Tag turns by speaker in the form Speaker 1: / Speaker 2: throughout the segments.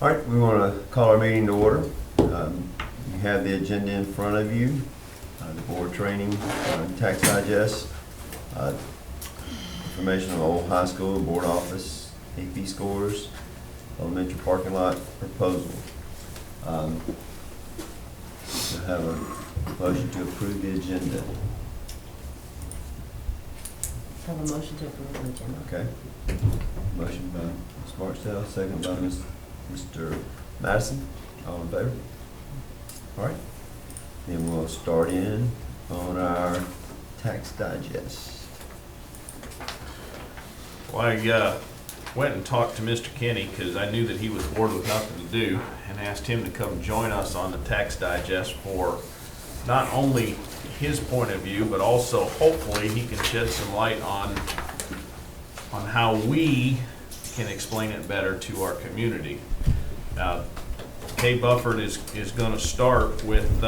Speaker 1: All right, we want to call our meeting to order. You have the agenda in front of you, the board training, tax digest, information on Old High School, board office, AP scores, elementary parking lot proposal. So have a motion to approve the agenda.
Speaker 2: Have a motion to approve the agenda.
Speaker 1: Okay. Motion by Ms. Barksdale, second by Mr. Madison. All in favor? All right. Then we'll start in on our tax digest.
Speaker 3: Well, I went and talked to Mr. Kenny because I knew that he was bored with nothing to do and asked him to come join us on the tax digest for not only his point of view, but also hopefully he can shed some light on how we can explain it better to our community. Kay Bufford is going to start with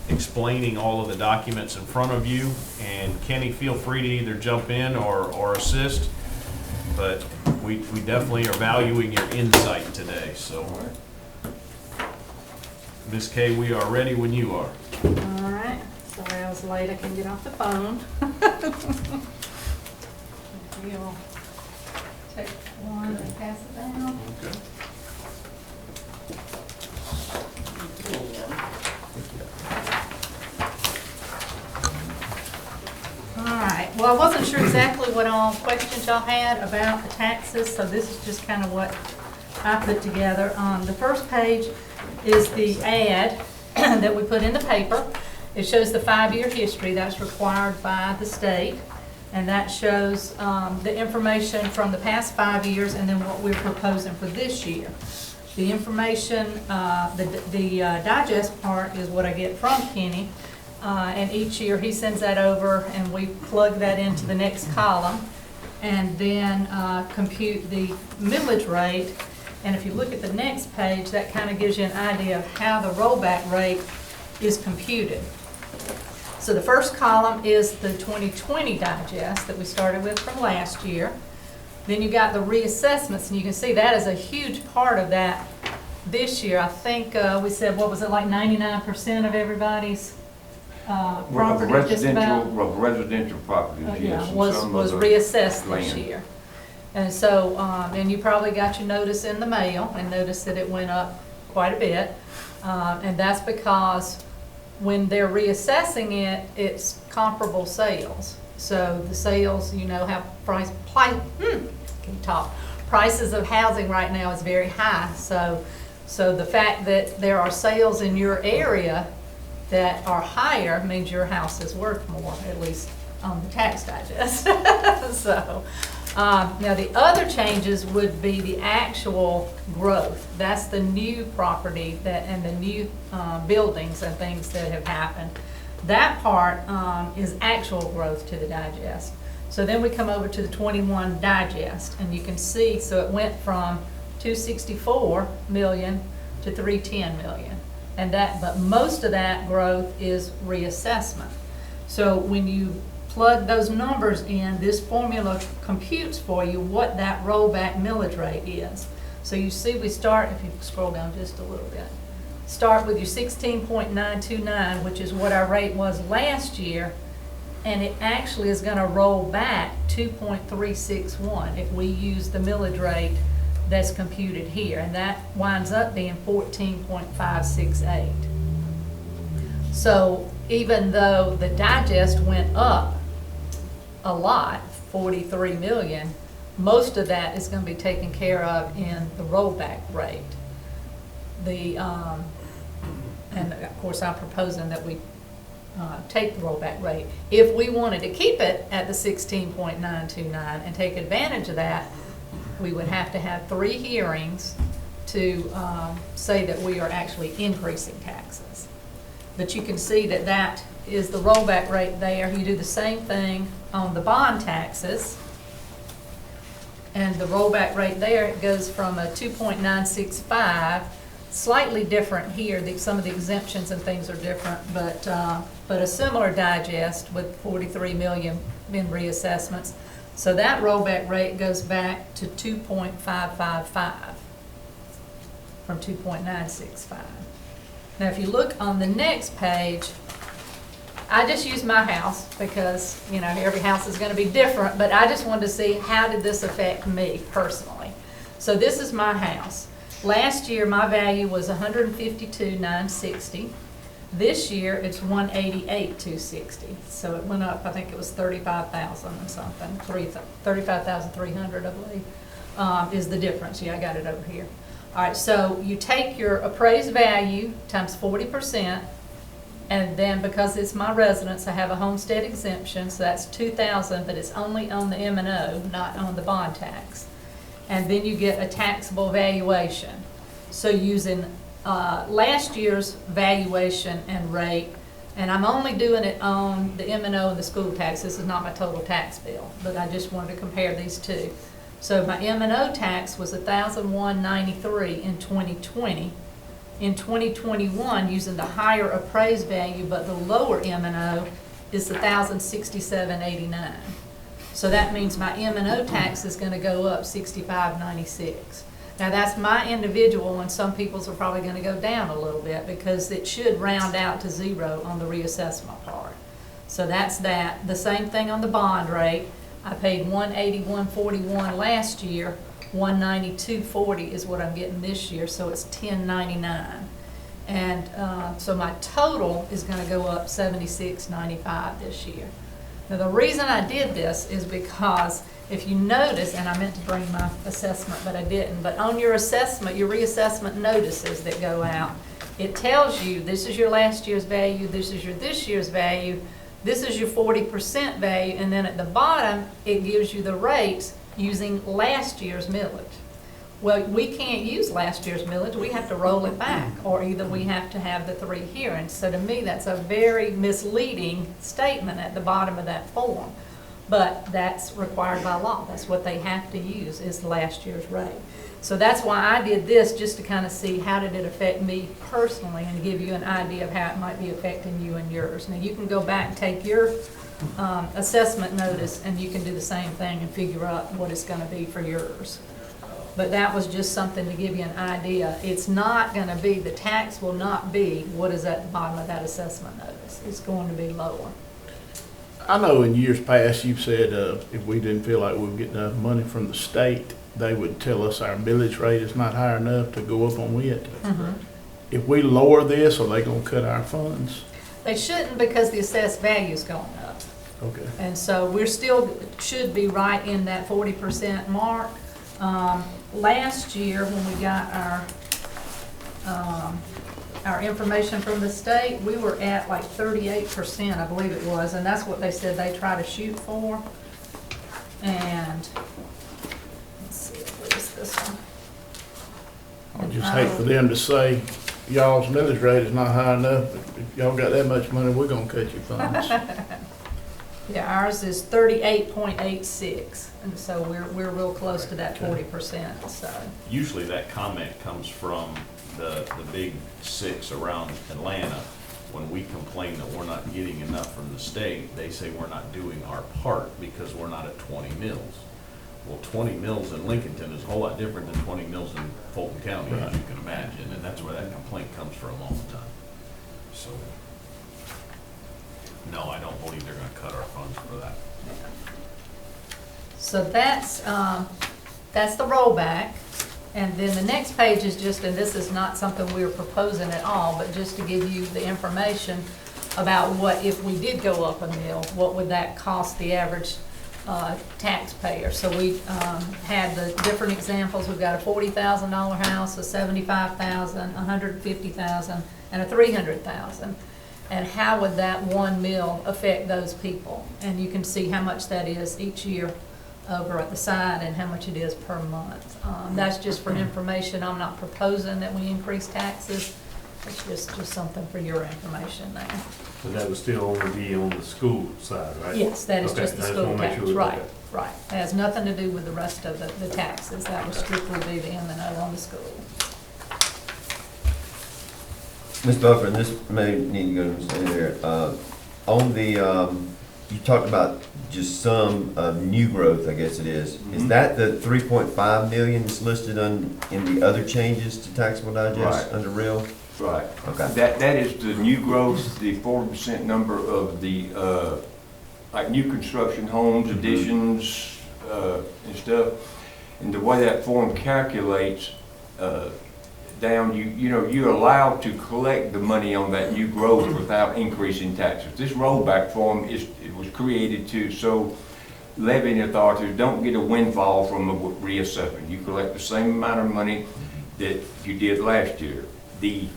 Speaker 3: explaining all of the documents in front of you, and Kenny, feel free to either jump in or assist, but we definitely are valuing your insight today. So, Ms. Kay, we are ready when you are.
Speaker 4: All right, sorry I was late, I couldn't get off the phone. We'll take one and pass it down.
Speaker 3: Okay.
Speaker 4: All right, well, I wasn't sure exactly what all questions y'all had about the taxes, so this is just kind of what I put together. The first page is the ad that we put in the paper. It shows the 5-year history that's required by the state, and that shows the information from the past 5 years and then what we're proposing for this year. The information, the digest part is what I get from Kenny, and each year he sends that over and we plug that into the next column and then compute the millage rate. And if you look at the next page, that kind of gives you an idea of how the rollback rate is computed. So the first column is the 2020 digest that we started with from last year. Then you got the reassessments, and you can see that is a huge part of that this year. I think we said, what was it, like 99% of everybody's property, just about?
Speaker 5: Residential properties, yes.
Speaker 4: Yeah,
Speaker 5: and
Speaker 4: was
Speaker 5: some of the
Speaker 4: reassessed this
Speaker 5: land.
Speaker 4: year. And so, and you probably got your notice in the mail and noticed that it went up quite a bit. And that's because when they're reassessing it, it's comparable sales. So the sales, you know, have prices of housing right now is very high. So the fact that there are sales in your area that are higher means your house is worth more, at least on the tax digest. So now the other changes would be the actual growth. That's the new property and the new buildings and things that have happened. That part is actual growth to the digest. So then we come over to the 21 digest, and you can see, so it went from 264 million to 310 million. And but most of that growth is reassessment. So when you plug those numbers in, this formula computes for you what that rollback millage rate is. So you see we start, if you scroll down just a little bit, start with your 16.929, which is what our rate was last year, and it actually is going to roll back 2.361 if we use the millage rate that's computed here, and that winds up being 14.568. So even though the digest went up a lot, 43 million, most of that is going to be taken care of in the rollback rate. And of course I'm proposing that we take the rollback rate. If we wanted to keep it at the 16.929 and take advantage of that, we would have to have 3 hearings to say that we are actually increasing taxes. But you can see that that is the rollback rate there. You do the same thing on the bond taxes. And the rollback rate there, it goes from a 2.965, slightly different here. Some of the exemptions and things are different, but a similar digest with 43 million in reassessments. So that rollback rate goes back to 2.555. from 2.965. Now, if you look on the next page, I just used my house because, you know, every house is gonna be different, but I just wanted to see how did this affect me personally. So this is my house. Last year, my value was 152,960. This year, it's 188,260. So it went up, I think it was 35,000 and something, 35,300, I believe, is the difference. Yeah, I got it over here. All right, so you take your appraised value times 40%, and then because it's my residence, I have a homestead exemption, so that's 2,000, but it's only on the M&O, not on the bond tax. And then you get a taxable valuation. So using last year's valuation and rate, and I'm only doing it on the M&O and the school tax. This is not my total tax bill, but I just wanted to compare these two. So my M&O tax was $1,193 in 2020. In 2021, using the higher appraised value, but the lower M&O is $1,067.89. So that means my M&O tax is gonna go up $65.96. Now, that's my individual, and some people's are probably gonna go down a little bit because it should round out to zero on the reassessment part. So that's that. The same thing on the bond rate. I paid $181.41 last year. $192.40 is what I'm getting this year, so it's $10.99. And so my total is gonna go up $76.95 this year. Now, the reason I did this is because if you notice, and I meant to bring my assessment, but I didn't, but on your assessment, your reassessment notices that go out, it tells you this is your last year's value, this is your this year's value, this is your 40% value, and then at the bottom, it gives you the rates using last year's millage. Well, we can't use last year's millage, we have to roll it back, or either we have to have the 3 hearings. So to me, that's a very misleading statement at the bottom of that form. But that's required by law, that's what they have to use, is last year's rate. So that's why I did this, just to kind of see how did it affect me personally and give you an idea of how it might be affecting you and yours. Now, you can go back and take your assessment notice and you can do the same thing and figure out what it's going to be for yours. But that was just something to give you an idea. It's not going to be, the tax will not be what is at the bottom of that assessment notice. It's going to be lower.
Speaker 6: I know in years past you've said if we didn't feel like we were getting enough money from the state, they would tell us our millage rate is not high enough to go up on it. If we lower this, are they going to cut our funds?
Speaker 4: They shouldn't, because the assessed value is going up.
Speaker 6: Okay.
Speaker 4: And so we're still, should be right in that 40% mark. Last year, when we got our information from the state, we were at like 38%, I believe it was, and that's what they said they try to shoot for. And let's see, what is this one?
Speaker 6: I just hate for them to say, y'all's millage rate is not high enough, but if y'all got that much money, we're gonna cut your funds.
Speaker 4: Yeah, ours is 38.86, and so we're real close to that 40%, so.
Speaker 3: Usually that comment comes from the big 6 around Atlanta. When we complain that we're not getting enough from the state, they say we're not doing our part because we're not at 20 mills. Well, 20 mills in Lincolnton is a whole lot different than 20 mills in Fulton County, as you can imagine, and that's where that complaint comes for a long time. So, no, I don't believe they're gonna cut our funds for that.
Speaker 4: So that's the rollback. And then the next page is just, and this is not something we're proposing at all, but just to give you the information about what, if we did go up a mill, what would that cost the average taxpayer. So we had the different examples. We've got a $40,000 house, a $75,000, $150,000, and a $300,000. And how would that 1 mill affect those people? And you can see how much that is each year over at the side and how much it is per month. That's just for information. I'm not proposing that we increase taxes. It's just something for your information there.
Speaker 7: So that would still only be on the school side, right?
Speaker 4: Yes, that is
Speaker 7: Okay,
Speaker 4: just the
Speaker 7: I just
Speaker 4: school
Speaker 7: wanna make
Speaker 4: tax,
Speaker 7: sure we-
Speaker 4: right,
Speaker 7: okay.
Speaker 4: right. It has nothing to do with the rest of the taxes. That would strictly be the M&O on the school.
Speaker 1: Ms. Buffer, and this may need to go to stay there. On the you talked about just some new growth, I guess it is. Is
Speaker 5: Mhm.
Speaker 1: that the 3.5 million that's listed in the other changes to taxable digest
Speaker 5: Right.
Speaker 1: under real?
Speaker 5: Right.
Speaker 1: Okay.
Speaker 5: That is the new growth, the 40% number of the, like new construction homes,
Speaker 1: Mhm.
Speaker 5: additions, and stuff. And the way that form calculates, down, you know, you're allowed to collect the money on that new growth without increasing taxes. This rollback form it was created so levying authorities don't get a windfall from a reassessment. You collect the same amount of money that you did last year. The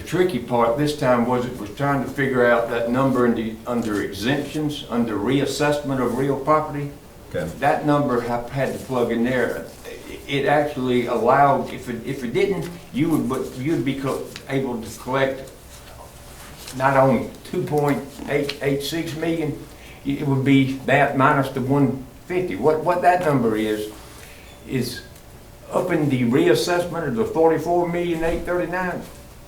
Speaker 5: tricky part this time was trying to figure out that number under exemptions, under reassessment of real property.
Speaker 1: Okay.
Speaker 5: That number had to plug in there. It actually allowed, if it didn't, you'd be able to collect not only 2.886 million, it would be that minus the 150. What that number is up in the reassessment of the 44,839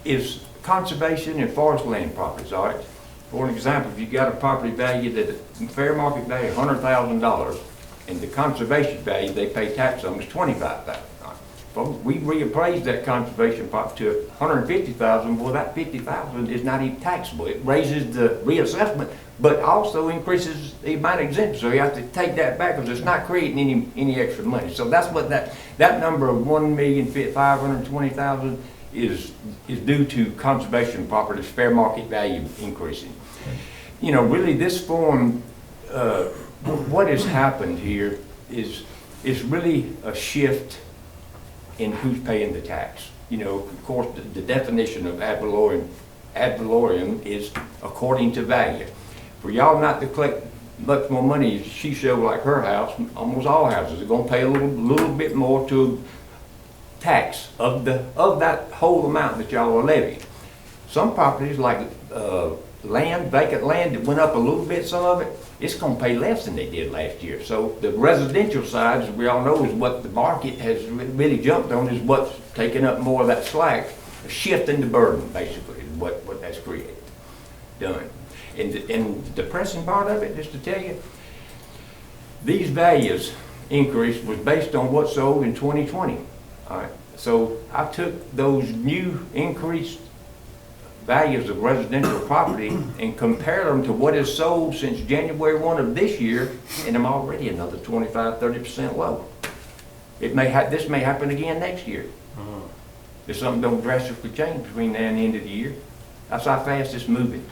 Speaker 5: is conservation and forest land properties, all right? For an example, if you got a property value that fair market value $100,000 and the conservation value they pay tax on is $25,000. Folks, we reappraised that conservation property to $150,000. Well, that $50,000 is not even taxable. It raises the reassessment, but also increases the amount of exemption. So you have to take that back because it's not creating any extra money. So that's what that number of $1,520,000 is due to conservation properties fair market value increasing. You know, really this form, what has happened here is really a shift in who's paying the tax. You know, of course, the definition of ad valorem is according to value. For y'all not to collect much more money, she showed like her house, almost all houses are gonna pay a little bit more to tax of that whole amount that y'all are levying. Some properties like vacant land that went up a little bit, some of it, it's gonna pay less than they did last year. So the residential side, as we all know, is what the market has really jumped on, is what's taking up more of that slack, shifting the burden, basically, is what that's done. And the depressing part of it, just to tell you, these values increase was based on what sold in 2020. All right, so I took those new increased values of residential property and compare them to what is sold since January 1 of this year, and I'm already another 25–30% low. This may happen again next year. If something don't drastically change between now and the end of the year. That's how fast it's moving.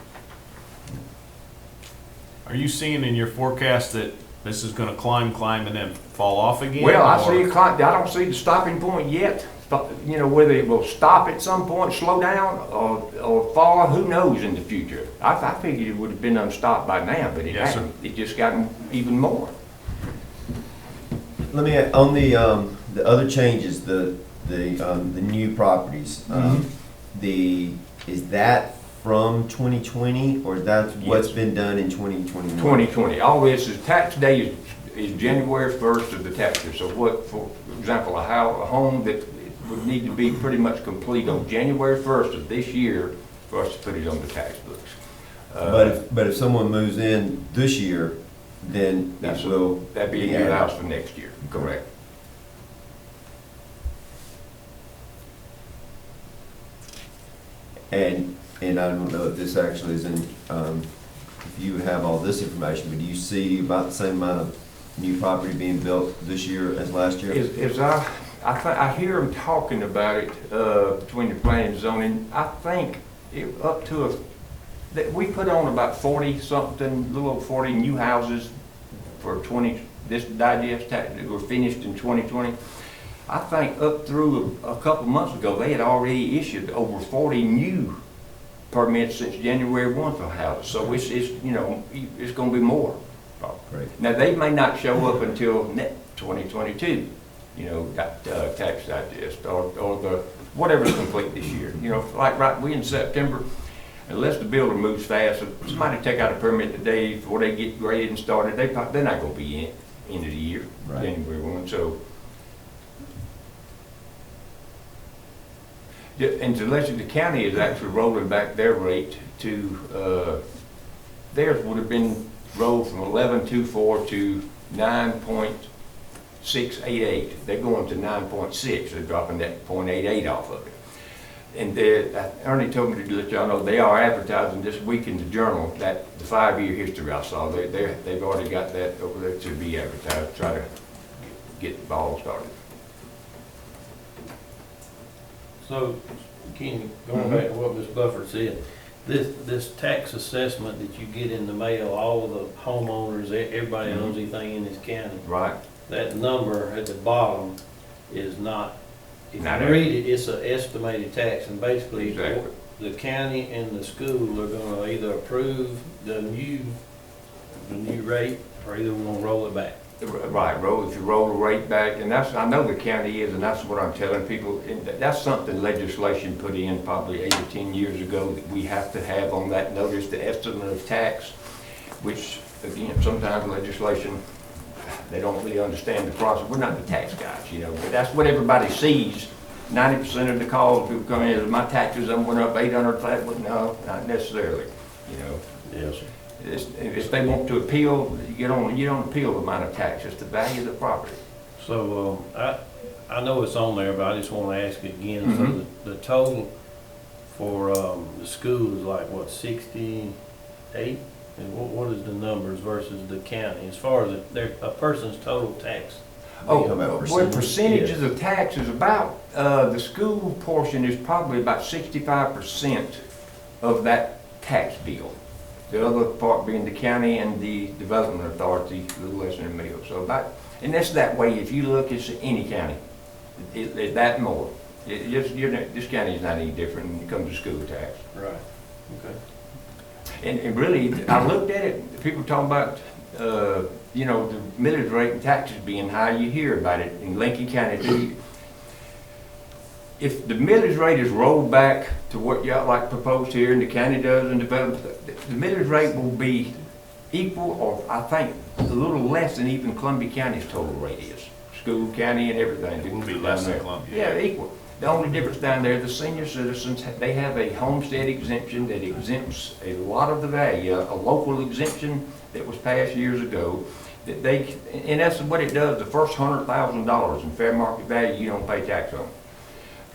Speaker 3: Are you seeing in your forecast that this is gonna climb and then fall off again?
Speaker 5: Well, I
Speaker 3: or-
Speaker 5: don't see the stopping point yet. You know, whether it will stop at some point, slow down, or fall, who knows in the future. I figured it would have been unstopped by now, but it
Speaker 3: Yes, sir.
Speaker 5: hasn't. It just gotten even more.
Speaker 1: Let me, on the other changes, the new properties, is that from 2020 or is that what's
Speaker 5: Yes.
Speaker 1: been done in 2021?
Speaker 5: 2020. All this is tax day is January 1st of the tax year. So what, for example, a home that would need to be pretty much complete on January 1st of this year for us to put it on the tax books.
Speaker 1: But if someone moves in this year, then it will
Speaker 5: That'd be a new
Speaker 1: added.
Speaker 5: house for next year, correct?
Speaker 1: And I don't know if this actually is in, if you have all this information, but do you see about the same amount of new property being built this year as last year?
Speaker 5: I hear them talking about it, between the planning and zoning. I think up to that we put on about 40-something, a little over 40 new houses for this digest tax that were finished in 2020. I think up through a couple months ago, they had already issued over 40 new permits since January 1 for houses. So it's you know, it's gonna be more.
Speaker 1: Great.
Speaker 5: Now, they may not show up until 2022, you know, that tax digest or the, whatever's complete this year. You know, like we in September, unless the builder moves fast, if somebody take out a permit today before they get graded and started, they're not gonna be in end of the year,
Speaker 1: Right.
Speaker 5: January 1. So, and the county is actually rolling back their rate to, theirs would have been rose from 11.24 to 9.688. They're going to 9.6. They're dropping that 0.88 off of it. And Ernie told me to let y'all know they are advertising this week in the Journal that the 5-year history I saw. They've already got that over there to be advertised. Try to get the ball started.
Speaker 8: So, Kenny, going back to what Ms. Bufford said, this tax assessment that you get in the mail, all of the homeowners, everybody owns anything in this county,
Speaker 5: Right.
Speaker 8: that number at the bottom is not, if
Speaker 5: Not
Speaker 8: you read it, it's an estimated tax, and basically,
Speaker 5: Exactly.
Speaker 8: the county and the school are gonna either approve the new rate, or either we're gonna roll it back.
Speaker 5: Right, if you roll the rate back, and that's, I know the county is, and that's what I'm telling people, and that's something legislation put in probably 8 or 10 years ago that we have to have on that notice, the estimate of tax, which, again, sometimes legislation, they don't really understand the process. We're not the tax guys, you know, but that's what everybody sees. 90% of the calls people come in, my taxes, went up 800, no, not necessarily, you know.
Speaker 8: Yes, sir.
Speaker 5: If they want to appeal, you don't appeal the amount of tax, it's the value of the property.
Speaker 8: So, I know it's on there, but I just wanna ask it again, so
Speaker 5: Mhm.
Speaker 8: the total for, the school is like, what, 68? And what is the numbers versus the county, as far as a person's total tax?
Speaker 5: Oh,
Speaker 1: talking about
Speaker 5: what
Speaker 1: percentage?
Speaker 5: percentages of tax is about, the school portion is probably about 65% of that tax bill. The other part being the county and the development authority, a little less than a mil. So about, and that's that way, if you look, it's any county, it's that more. This county is not any different when it comes to school tax.
Speaker 8: Right, okay.
Speaker 5: And really, I looked at it, people talking about, you know, the millage rate and taxes being high, you hear about it in Lincoln County too. If the millage rate is rolled back to what y'all like proposed here and the county does and develop, the millage rate will be equal or I think a little less than even Columbia County's total rate is. School, county and everything.
Speaker 3: It will be less than Columbia.
Speaker 5: Yeah, equal. The only difference down there, the senior citizens, they have a homestead exemption that exempts a lot of the value, a local exemption that was passed years ago. That they, and that's what it does, the first $100,000 in fair market value, you don't pay tax on.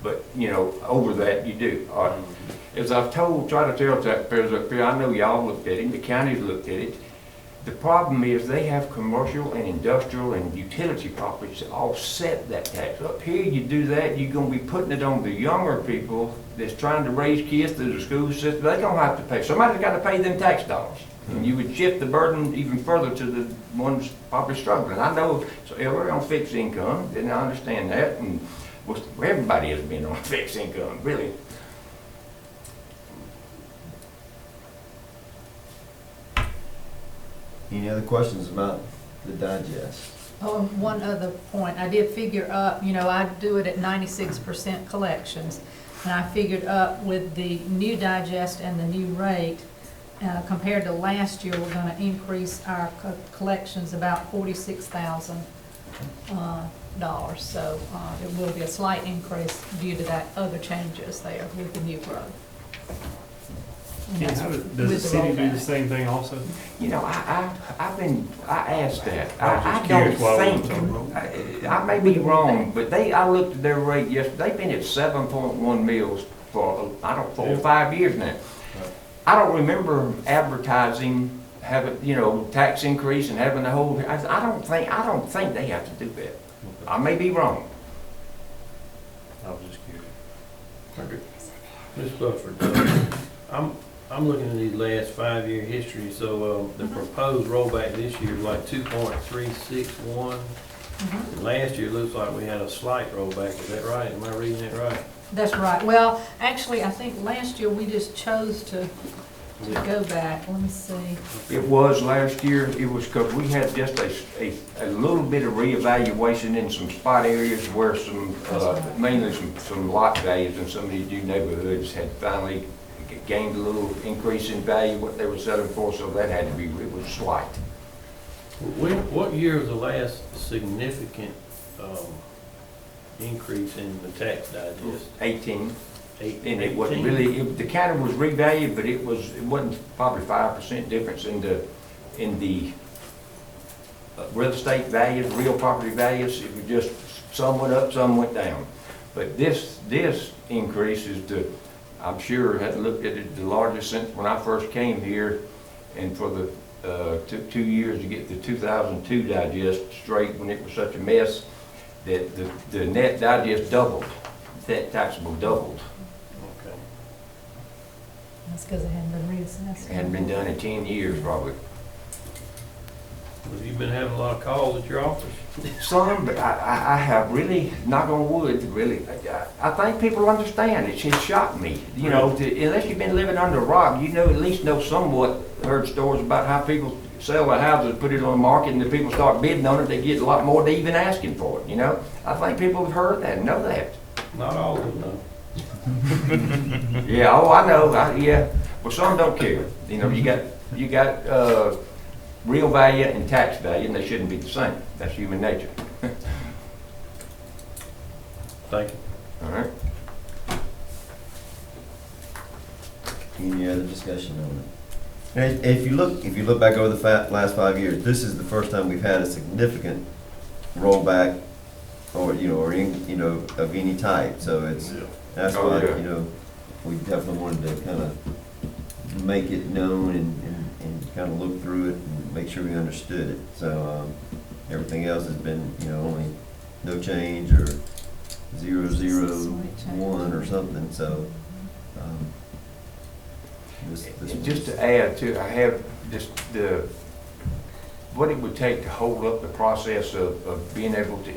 Speaker 5: But, you know, over that you do. As I've try to tell taxpayers up here, I know y'all looked at it, the county's looked at it. The problem is they have commercial and industrial and utility properties that offset that tax. Up here, you do that, you're gonna be putting it on the younger people that's trying to raise kids through the school system. They're gonna have to pay, somebody's gotta pay them tax dollars. And you would shift the burden even further to the ones probably struggling. I know, so we're on fixed income, and I understand that, and well, everybody has been on fixed income, really.
Speaker 1: Any other questions about the digest?
Speaker 4: Oh, and one other point, I did figure up, you know, I do it at 96% collections, and I figured up with the new digest and the new rate, compared to last year, we're gonna increase our collections about $46,000. So it will be a slight increase due to that other changes there with the new growth. And
Speaker 7: Yeah,
Speaker 4: that's
Speaker 7: how
Speaker 4: with
Speaker 7: does the
Speaker 4: the
Speaker 7: city do the
Speaker 4: rollback.
Speaker 7: same thing also?
Speaker 5: You know, I asked that.
Speaker 7: I was
Speaker 5: I
Speaker 7: just
Speaker 5: don't
Speaker 7: curious why it
Speaker 5: think,
Speaker 7: wasn't so low.
Speaker 5: I may be wrong, but I looked at their rate yesterday, they've been at 7.1 mils for, 4 or 5 years now. I don't remember advertising, having, you know, tax increase and having the whole, I don't think they have to do that. I may be wrong.
Speaker 7: I was just curious.
Speaker 8: Ms. Bufford, I'm looking at these last 5-year history, so, the proposed rollback this year is like 2.361.
Speaker 4: Mhm.
Speaker 8: And last year, it looks like we had a slight rollback, is that right? Am I reading it right?
Speaker 4: That's right. Well, actually, I think last year we just chose to go back. Let me see.
Speaker 5: It was last year, it was because we had just a little bit of reevaluation in some spot areas where some, mainly some lot values in some of these new neighborhoods had finally gained a little increase in value, what they were selling for, so that had to be, it was slight.
Speaker 8: What year was the last significant, increase in the tax digest?
Speaker 5: 18,
Speaker 8: 18.
Speaker 5: and it wasn't really, the county was revalued, but it wasn't probably 5% difference in the in the real estate values, real property values. It was just, some went up, some went down. But this increase is I'm sure, hadn't looked at it, the largest since when I first came here, and for the, took 2 years to get the 2002 digest straight when it was such a mess, that the net digest doubled, net taxable doubled.
Speaker 8: Okay.
Speaker 4: That's because it hadn't been reassessed.
Speaker 5: Hadn't been done in 10 years probably.
Speaker 8: Have you been having a lot of calls at your office?
Speaker 5: Some, but I have really, knock on wood, really, I think people understand. It shocked me, you know, unless you've been living under a rock, you know, at least know somewhat, heard stories about how people sell their houses, put it on the market, and the people start bidding on it, they get a lot more than even asking for it, you know? I think people have heard that and know that.
Speaker 8: Not all of them, though.
Speaker 5: Yeah, oh, I know, yeah. Well, some don't care. You know, you got real value and tax value, and they shouldn't be the same. That's human nature.
Speaker 8: Thank you.
Speaker 5: All right.
Speaker 1: Any other discussion on it? And if you look back over the last 5 years, this is the first time we've had a significant rollback, or of any type. So that's
Speaker 5: Oh,
Speaker 1: why
Speaker 5: yeah.
Speaker 1: We definitely wanted to kind of make it known and kind of look through it and make sure we understood it. So everything else has been only no change or 001 or something. So.
Speaker 5: And just to add to, I have just what it would take to hold up the process of being able to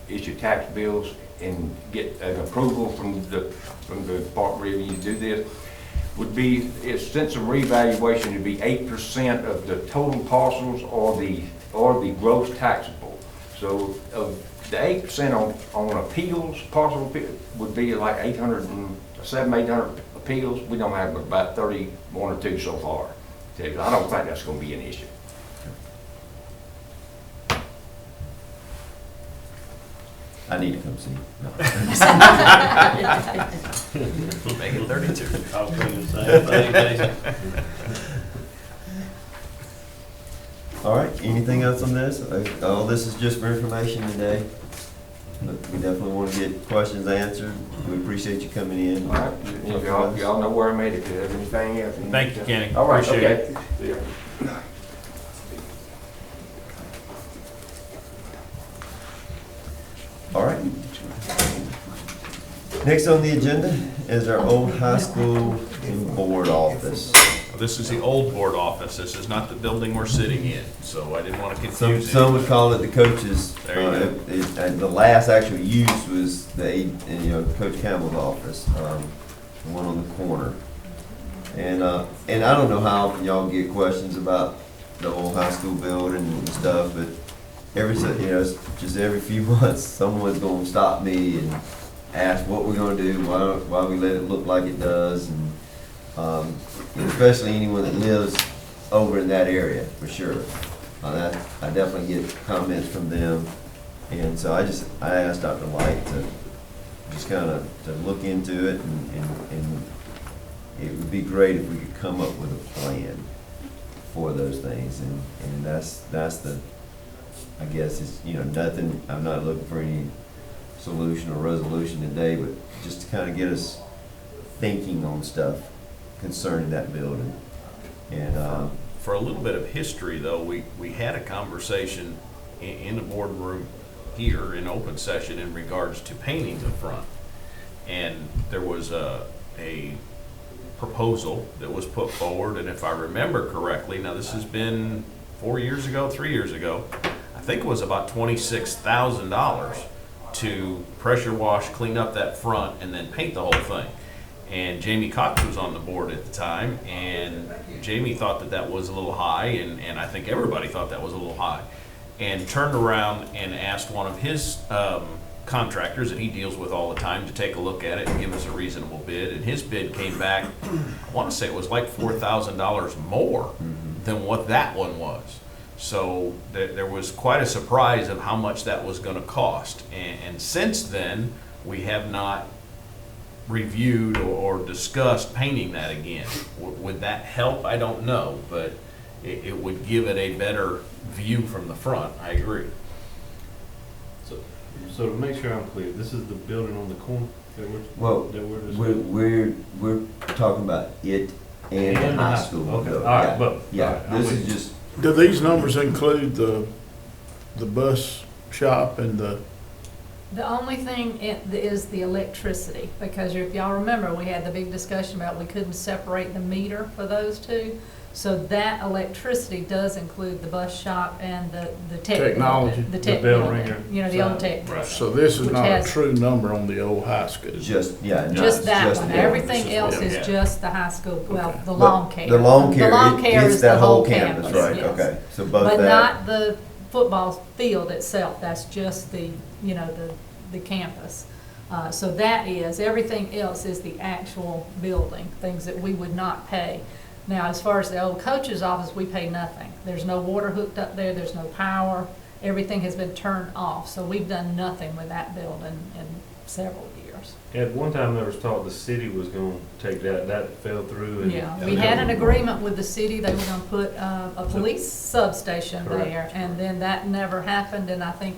Speaker 5: issue tax bills and get an approval from the Department of Revenue to do this would be, since a revaluation, would be 8% of the total parcels or the gross taxable. So the 8% on appeals, parcel would be like 800 appeals. We don't have about 31 or 2 so far. I don't think that's going to be an issue.
Speaker 1: I need to come see. No.
Speaker 3: Make it 32.
Speaker 8: I was thinking the same thing, Jason.
Speaker 1: All right, anything else on this? All this is just for information today. But we definitely want to get questions answered. We appreciate you coming in.
Speaker 5: All right. Y'all know where I'm at if you have anything else.
Speaker 3: Thank you, Kenny.
Speaker 5: All right,
Speaker 3: Appreciate it.
Speaker 5: okay. Yeah.
Speaker 1: All right. Next on the agenda is our old high school and board office.
Speaker 3: This is the old board office. This is not the building we're sitting in, so I didn't want to
Speaker 1: Some
Speaker 3: confuse
Speaker 1: some
Speaker 3: it.
Speaker 1: would call it the coaches.
Speaker 3: There you go.
Speaker 1: And the last actual use was Coach Campbell's office, the one on the corner. And I don't know how often y'all get questions about the old high school building and stuff, but just every few months, someone's gonna stop me and ask what we're gonna do, why we let it look like it does, and especially anyone that lives over in that area, for sure. I definitely get comments from them, and so I asked Dr. Light to just kind of to look into it, and it would be great if we could come up with a plan for those things, and that's the, I guess it's, nothing, I'm not looking for any solution or resolution today, but just to kind of get us thinking on stuff concerning that building. And
Speaker 3: For a little bit of history, though, we had a conversation in the boardroom here in open session in regards to painting the front. And there was a proposal that was put forward, and if I remember correctly, now this has been 4 years ago, 3 years ago, I think it was about $26,000 to pressure wash, clean up that front, and then paint the whole thing. And Jamie Cox was on the board at the time, and Jamie thought that was a little high, and I think everybody thought that was a little high, and turned around and asked one of his contractors that he deals with all the time to take a look at it and give us a reasonable bid, and his bid came back, I want to say it was like $4,000 more than what that one was. So there was quite a surprise of how much that was going to cost, and since then we have not reviewed or discussed painting that again. Would that help? I don't know, but it would give it a better view from the front, I agree.
Speaker 7: So to make sure I'm clear, this is the building on the corner that
Speaker 1: Well,
Speaker 7: we're discussing?
Speaker 1: we're talking about it and the
Speaker 7: And the
Speaker 1: high
Speaker 7: high
Speaker 1: school.
Speaker 7: school, okay.
Speaker 1: building.
Speaker 7: All right,
Speaker 1: Yeah.
Speaker 7: both. All
Speaker 1: Yeah,
Speaker 7: right, I'm
Speaker 1: this
Speaker 7: with
Speaker 1: is
Speaker 7: you.
Speaker 1: just,
Speaker 6: Do these numbers include the bus shop and the,
Speaker 4: The only thing is the electricity, because if y'all remember, we had the big discussion about we couldn't separate the meter for those two. So that electricity does include the bus shop and the tech.
Speaker 6: Technology.
Speaker 4: The tech
Speaker 7: The bell
Speaker 4: building,
Speaker 7: ringer
Speaker 4: you know, the old
Speaker 7: side.
Speaker 4: tech.
Speaker 7: Right.
Speaker 6: so this is
Speaker 4: Which
Speaker 6: not a
Speaker 4: has-
Speaker 6: true number on the old high school?
Speaker 1: just, yeah. no,
Speaker 4: Just
Speaker 1: it's
Speaker 4: that one,
Speaker 1: the-
Speaker 4: everything
Speaker 3: is
Speaker 4: else
Speaker 3: what-
Speaker 4: is
Speaker 3: yeah.
Speaker 4: just the high school, well,
Speaker 6: Okay.
Speaker 4: the
Speaker 1: But
Speaker 4: lawn care.
Speaker 1: The lawn care,
Speaker 4: The lawn care
Speaker 1: it's
Speaker 4: is the
Speaker 1: that
Speaker 4: whole
Speaker 1: whole campus, right,
Speaker 4: yes.
Speaker 1: okay. So both
Speaker 4: But
Speaker 1: that,
Speaker 4: not the football field itself, that's just the, you know, the campus. So that is, everything else is the actual building, things that we would not pay. Now, as far as the old coach's office, we pay nothing. There's no water hooked up there, there's no power, everything has been turned off. So we've done nothing with that building in several years.
Speaker 7: At one time, there was talk the city was gonna take that fell through and.
Speaker 4: Yeah, we had an agreement with the city, they were gonna put a police substation
Speaker 7: Correct.
Speaker 4: there, and then that never happened, and I think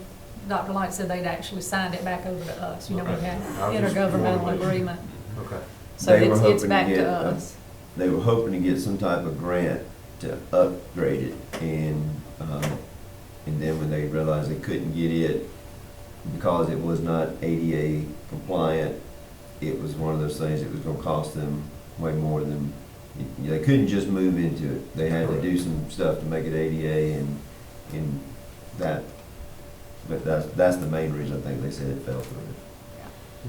Speaker 4: Dr. Light said they'd actually signed it back over to us, you know, we
Speaker 7: Okay.
Speaker 4: had
Speaker 7: I was just
Speaker 4: intergovernmental
Speaker 7: wondering.
Speaker 4: agreement,
Speaker 7: Okay.
Speaker 4: so
Speaker 1: They were
Speaker 4: it's
Speaker 1: hoping to
Speaker 4: back
Speaker 1: get,
Speaker 4: to us.
Speaker 1: they were hoping to get some type of grant to upgrade it, and then when they realized they couldn't get it, because it was not ADA compliant, it was one of those things that was gonna cost them way more than, they couldn't just move into it. They had to do some stuff to make it ADA and that, but that's the main reason I think they said it fell through.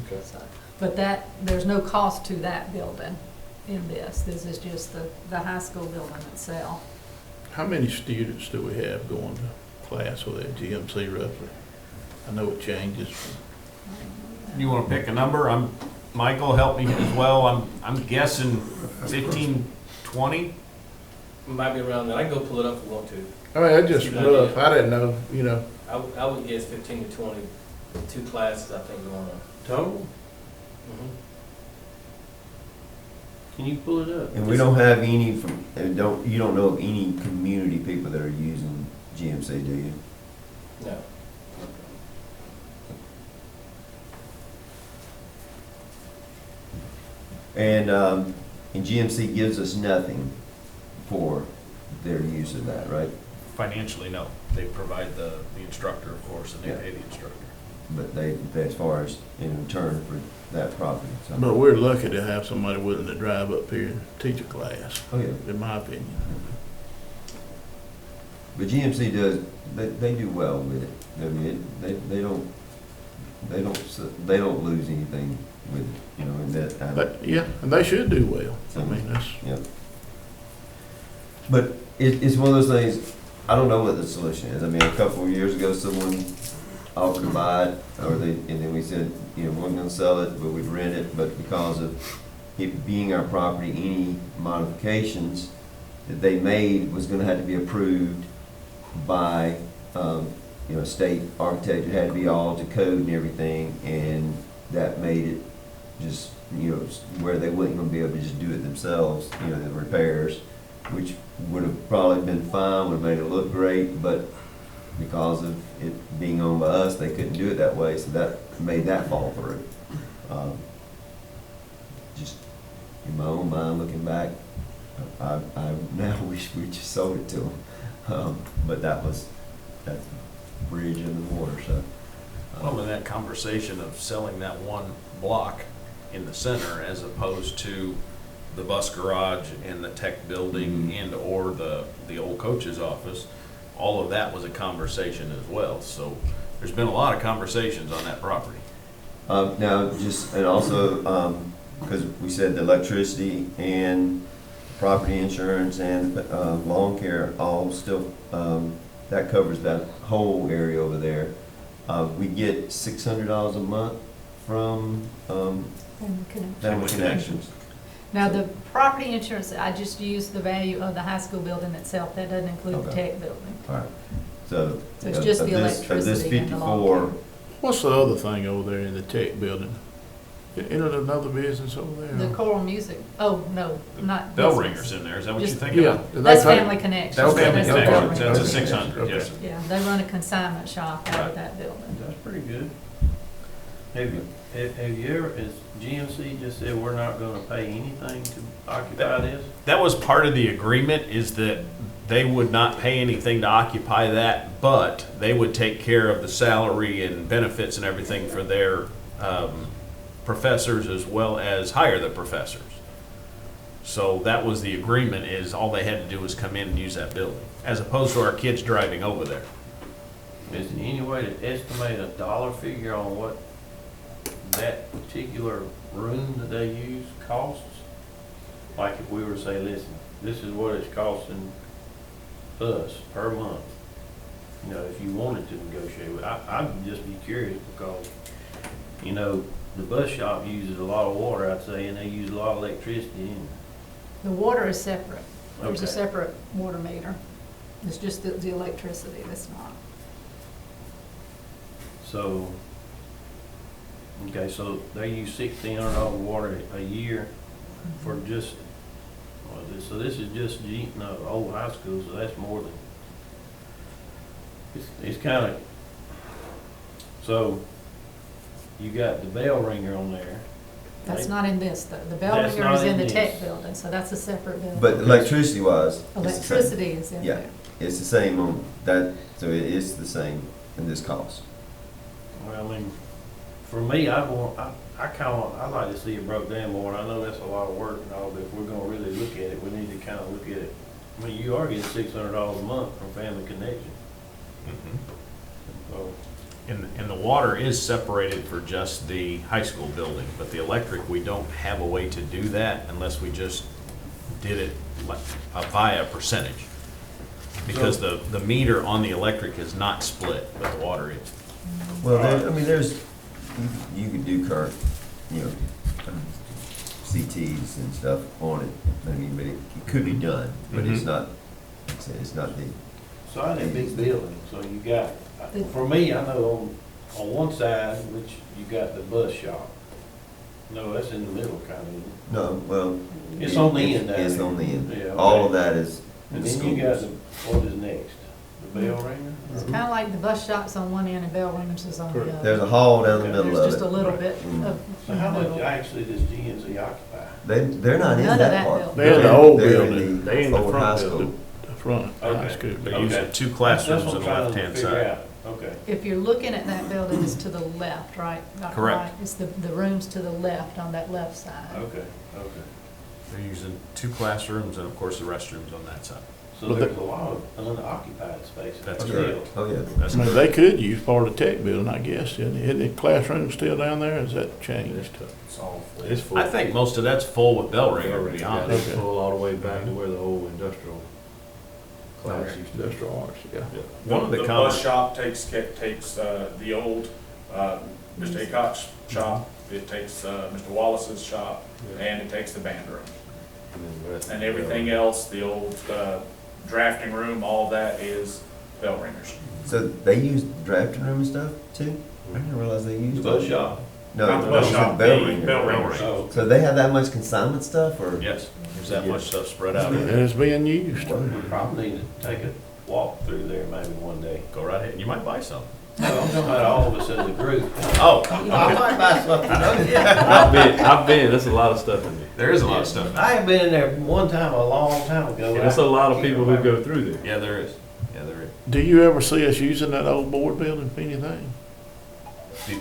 Speaker 7: Okay.
Speaker 4: So, but that, there's no cost to that building in this is just the high school building itself.
Speaker 6: How many students do we have going to class with that GMC roughly? I know it changes.
Speaker 3: You wanna pick a number? Michael, help me as well. I'm guessing 15, 20?
Speaker 9: Might be around that. I can go pull it up if you want to.
Speaker 6: I mean, I just
Speaker 9: Good
Speaker 6: rough,
Speaker 9: idea.
Speaker 6: I didn't know, you know.
Speaker 9: I would guess 15 to 20, 2 classes I think going on.
Speaker 8: Total?
Speaker 9: Mhm.
Speaker 8: Can you pull it up?
Speaker 1: And we don't have any from, you don't know of any community people that are using GMC, do you?
Speaker 9: No.
Speaker 1: And GMC gives us nothing for their use of that, right?
Speaker 3: Financially, no. They provide the instructor, of course, and they
Speaker 1: Yeah.
Speaker 3: pay the instructor.
Speaker 1: But they, as far as in return for that property, so.
Speaker 6: But we're lucky to have somebody willing to drive up here and teach a class,
Speaker 1: Oh, yeah.
Speaker 6: in my opinion.
Speaker 1: But GMC does, they do well with it. I mean, they don't lose anything with it, you know, and that.
Speaker 6: But, yeah, and they should do well. I mean, that's,
Speaker 1: Yeah. But it's one of those things, I don't know what the solution is. I mean, a couple of years ago, someone offered to buy it, and then we said, you know, we weren't gonna sell it, but we'd rent it, but because of it being our property, any modifications that they made was gonna have to be approved by, you know, state architect. It had to be all to code and everything, and that made it just, you know, where they wasn't gonna be able to just do it themselves, you know, the repairs, which would have probably been fine, would have made it look great, but because of it being owned by us, they couldn't do it that way, so that made that fall through. Just in my own mind, looking back, I now wish we just sold it to them, but that's a bridge in the water, so.
Speaker 3: Well, in that conversation of selling that one block in the center as opposed to the bus garage and the tech building
Speaker 1: Mhm.
Speaker 3: and or the old coach's office, all of that was a conversation as well. So there's been a lot of conversations on that property.
Speaker 1: Now, just, and also, because we said the electricity and property insurance and lawn care all still, that covers that whole area over there. We get $600 a month from Family Connections.
Speaker 4: Now, the property insurance, I just used the value of the high school building itself, that doesn't include the
Speaker 1: Okay.
Speaker 4: tech building.
Speaker 1: All right, so.
Speaker 4: So it's just
Speaker 1: of
Speaker 4: the
Speaker 1: this- of this
Speaker 4: electricity and the lawn
Speaker 1: 54,
Speaker 6: what's the other thing over there in the tech building? Entered another business over
Speaker 4: The
Speaker 6: there.
Speaker 4: choral music, oh, no, not.
Speaker 3: Bell
Speaker 4: business.
Speaker 3: ringers in there, is that what you're
Speaker 4: Just-
Speaker 3: thinking
Speaker 6: Yeah.
Speaker 3: of?
Speaker 6: do they
Speaker 4: That's
Speaker 6: pay-
Speaker 4: Family Connections.
Speaker 3: That's Family
Speaker 4: That's the bell
Speaker 3: Connections, that's a
Speaker 4: ringers.
Speaker 3: 600,
Speaker 6: Okay.
Speaker 3: yes, sir.
Speaker 4: Yeah, they run a consignment shop out of that building.
Speaker 8: That's pretty good. Have you ever, has GMC just said we're not gonna pay anything to occupy this?
Speaker 3: That was part of the agreement, is that they would not pay anything to occupy that, but they would take care of the salary and benefits and everything for their professors, as well as hire the professors. So that was the agreement, is all they had to do was come in and use that building, as opposed to our kids driving over there.
Speaker 8: Is there any way to estimate a dollar figure on what that particular room that they use costs? Like if we were to say, listen, this is what it's costing us per month. You know, if you wanted to negotiate with, I'd just be curious because, you know, the bus shop uses a lot of water, I'd say, and they use a lot of electricity in.
Speaker 4: The water is separate. There's a
Speaker 8: Okay.
Speaker 4: separate water meter. It's just the electricity that's not.
Speaker 8: So, okay, so they use $1,600 water a year for just, so this is just old high school, so that's more than, it's kind of, so you got the bell ringer on there.
Speaker 4: That's not in this, though. The bell
Speaker 8: That's
Speaker 4: ringer
Speaker 8: not
Speaker 4: is in
Speaker 8: in
Speaker 4: the
Speaker 8: this.
Speaker 4: tech building, so that's a separate building.
Speaker 1: But electricity wise,
Speaker 4: Electricity is in
Speaker 1: Yeah.
Speaker 4: there.
Speaker 1: it's the same on that, so it is the same in this cost.
Speaker 8: Well, I mean, for me, I like to see it broke down more, and I know that's a lot of work and all, but if we're gonna really look at it, we need to kind of look at it. I mean, you are getting $600 a month from Family Connection, so.
Speaker 3: And the water is separated for just the high school building, but the electric, we don't have a way to do that unless we just did it by a percentage. Because the meter on the electric is not split, but the water is.
Speaker 1: Well, I mean, you could do current, you know, CTs and stuff on it. I mean, but it could be done, but it's
Speaker 3: Mhm.
Speaker 1: not, it's not the,
Speaker 8: So I think big building, so you got, for me, I know on one side, which you got the bus shop. No, that's in the middle kind of.
Speaker 1: no, well.
Speaker 8: It's on the end down
Speaker 1: It's
Speaker 8: there.
Speaker 1: on the end.
Speaker 8: Yeah,
Speaker 1: All
Speaker 8: okay.
Speaker 1: of that is
Speaker 8: And
Speaker 1: the
Speaker 8: then you got
Speaker 1: schools.
Speaker 8: what is next? The bell ringer?
Speaker 4: It's kind of like the bus shop's on one end and bell ringers is on the
Speaker 6: Correct.
Speaker 4: other.
Speaker 1: There's a hall down the
Speaker 8: Okay.
Speaker 1: middle
Speaker 4: There's
Speaker 1: of
Speaker 4: just a
Speaker 1: it.
Speaker 4: little bit
Speaker 1: Mm.
Speaker 4: of.
Speaker 8: So how much actually does GNC occupy?
Speaker 1: They're not in
Speaker 4: None of
Speaker 1: that
Speaker 4: that
Speaker 1: part.
Speaker 4: building.
Speaker 6: They're in the old
Speaker 1: They're in
Speaker 6: building.
Speaker 7: They in the
Speaker 1: old
Speaker 7: front
Speaker 1: high
Speaker 7: building.
Speaker 1: school.
Speaker 6: The front high
Speaker 8: Okay.
Speaker 6: school.
Speaker 3: They use
Speaker 8: Okay.
Speaker 3: two classrooms
Speaker 8: That's
Speaker 3: on
Speaker 8: what
Speaker 3: the
Speaker 8: I'm trying to
Speaker 3: left-hand
Speaker 8: figure
Speaker 3: side.
Speaker 8: out. Okay.
Speaker 4: If you're looking at that building, it's to the left, right? Not
Speaker 3: Correct.
Speaker 4: right. It's the rooms to the left on that left side.
Speaker 8: Okay, okay.
Speaker 3: They're using two classrooms and of course the restrooms on that side.
Speaker 8: So
Speaker 6: Well,
Speaker 8: there's a lot of unoccupied space.
Speaker 3: That's
Speaker 1: Oh,
Speaker 3: correct.
Speaker 1: yeah. Oh, yeah.
Speaker 3: That's
Speaker 6: I mean, they could use part of the tech building, I guess. Isn't the classroom still down there? Has that changed?
Speaker 7: It's all full. It's full.
Speaker 3: I think most of that's full with bell ringer, to be
Speaker 7: Yeah,
Speaker 3: honest.
Speaker 7: It's full all the way back to where the old industrial class used to be.
Speaker 6: Industrial arts, yeah.
Speaker 3: One of the
Speaker 10: bus
Speaker 3: comments,
Speaker 10: shop takes the old, Mr. Aycock's shop, it takes, Mr. Wallace's shop, and it takes the band room.
Speaker 7: And then the rest
Speaker 10: And
Speaker 7: of the
Speaker 10: everything else, the old, drafting room, all of that is bell ringers.
Speaker 1: So they use drafting room and stuff too? I didn't realize they
Speaker 8: The
Speaker 1: used.
Speaker 8: bus shop.
Speaker 1: No,
Speaker 10: Not the
Speaker 1: no,
Speaker 10: bus
Speaker 1: it's a
Speaker 10: shop,
Speaker 1: bell
Speaker 10: the
Speaker 1: ringer.
Speaker 10: bell ringers.
Speaker 8: Oh,
Speaker 1: So they have that much consignment stuff or?
Speaker 3: yes, there's that much stuff spread out.
Speaker 6: And it's being used.
Speaker 8: we probably need to take a walk through there maybe one day.
Speaker 3: Go right ahead, you might buy some.
Speaker 8: No, I'm talking about all of us as a group.
Speaker 3: Oh,
Speaker 8: I might buy something.
Speaker 7: I've been, there's a lot of stuff in there.
Speaker 3: there is a lot of stuff.
Speaker 8: I have been in there one time, a long time ago.
Speaker 7: And there's a lot of people who go through there.
Speaker 3: Yeah, there is. Yeah, there is.
Speaker 6: Do you ever see us using that old board building for anything?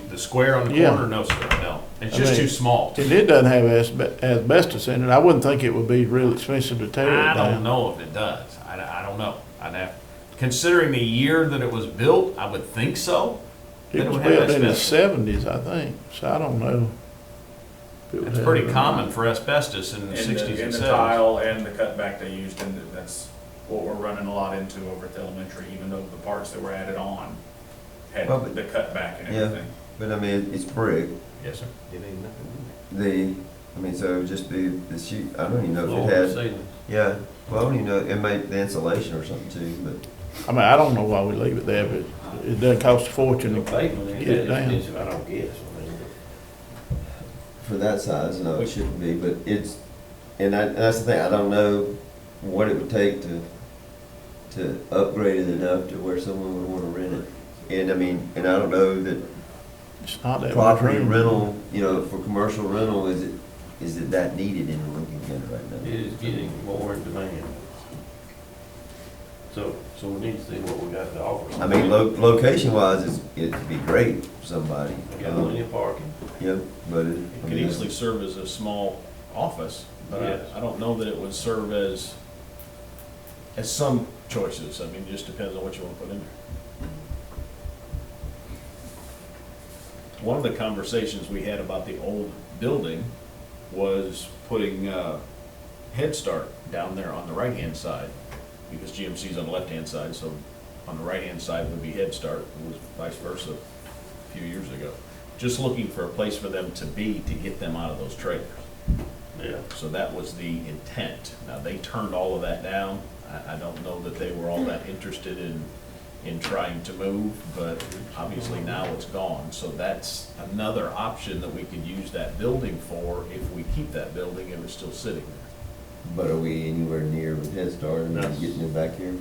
Speaker 3: The square on the
Speaker 6: Yeah.
Speaker 3: corner, no, sir, no. It's
Speaker 6: I
Speaker 3: just
Speaker 6: mean,
Speaker 3: too small.
Speaker 6: And it doesn't have asbestos in it. I wouldn't think it would be real expensive to tear it
Speaker 3: I don't
Speaker 6: down.
Speaker 3: know if it does. I don't know. I'd have, considering the year that it was built, I would think so.
Speaker 6: It
Speaker 3: Then it
Speaker 6: was
Speaker 3: would have
Speaker 6: built in the
Speaker 3: asbestos.
Speaker 6: seventies, I think, so I don't know. if it would
Speaker 3: It's
Speaker 6: have
Speaker 3: pretty
Speaker 6: it or
Speaker 3: common
Speaker 6: not.
Speaker 3: for asbestos in the sixties
Speaker 10: In
Speaker 3: and
Speaker 10: the
Speaker 3: seventies.
Speaker 10: tile and the cutback they used, and that's what we're running a lot into over at the elementary, even though the parts that were added on had
Speaker 1: Well, but-
Speaker 10: the cutback and
Speaker 1: Yeah.
Speaker 10: everything.
Speaker 1: But I mean, it's brick.
Speaker 3: Yes, sir.
Speaker 7: It ain't nothing in
Speaker 1: I mean, so it would just be the sheet, I don't even know
Speaker 8: Floor
Speaker 1: if it
Speaker 8: and
Speaker 1: had,
Speaker 8: ceiling.
Speaker 1: yeah, well, I don't even know, it might, the insulation or something too, but.
Speaker 6: I mean, I don't know why we leave it there, but it doesn't cost a fortune
Speaker 8: The
Speaker 6: to
Speaker 8: pavement
Speaker 6: get
Speaker 8: is
Speaker 6: it down.
Speaker 8: expensive, I don't guess. I mean,
Speaker 1: for that size, no, it shouldn't be, but it's, that's the thing, I don't know what it would take to upgrade it enough to where someone would wanna rent it. And I mean, and I don't know that
Speaker 6: It's not that much
Speaker 1: property
Speaker 6: room.
Speaker 1: rental, you know, for commercial rental, is it that needed in Lincoln County right now?
Speaker 8: It is getting more in demand. So we need to see what we got to offer.
Speaker 1: I mean, location wise, it'd be great for somebody.
Speaker 8: We got plenty of parking.
Speaker 1: Yeah, but
Speaker 10: It could easily serve as a small office, but
Speaker 8: Yes.
Speaker 10: I don't know that it would serve as some choices. I mean, it just depends on what you want to put in there. One of the conversations we had about the old building was putting Head Start down there on the right-hand side, because GMC's on the left-hand side, so on the right-hand side would be Head Start. It was vice versa a few years ago. Just looking for a place for them to be to get them out of those trailers.
Speaker 8: Yeah.
Speaker 10: So that was the intent. Now, they turned all of that down. I don't know that they were all that interested in trying to move, but obviously now it's gone. So that's another option that we could use that building for if we keep that building and it's still sitting there.
Speaker 1: But are we anywhere near with Head Start and
Speaker 10: No.
Speaker 1: getting it back here?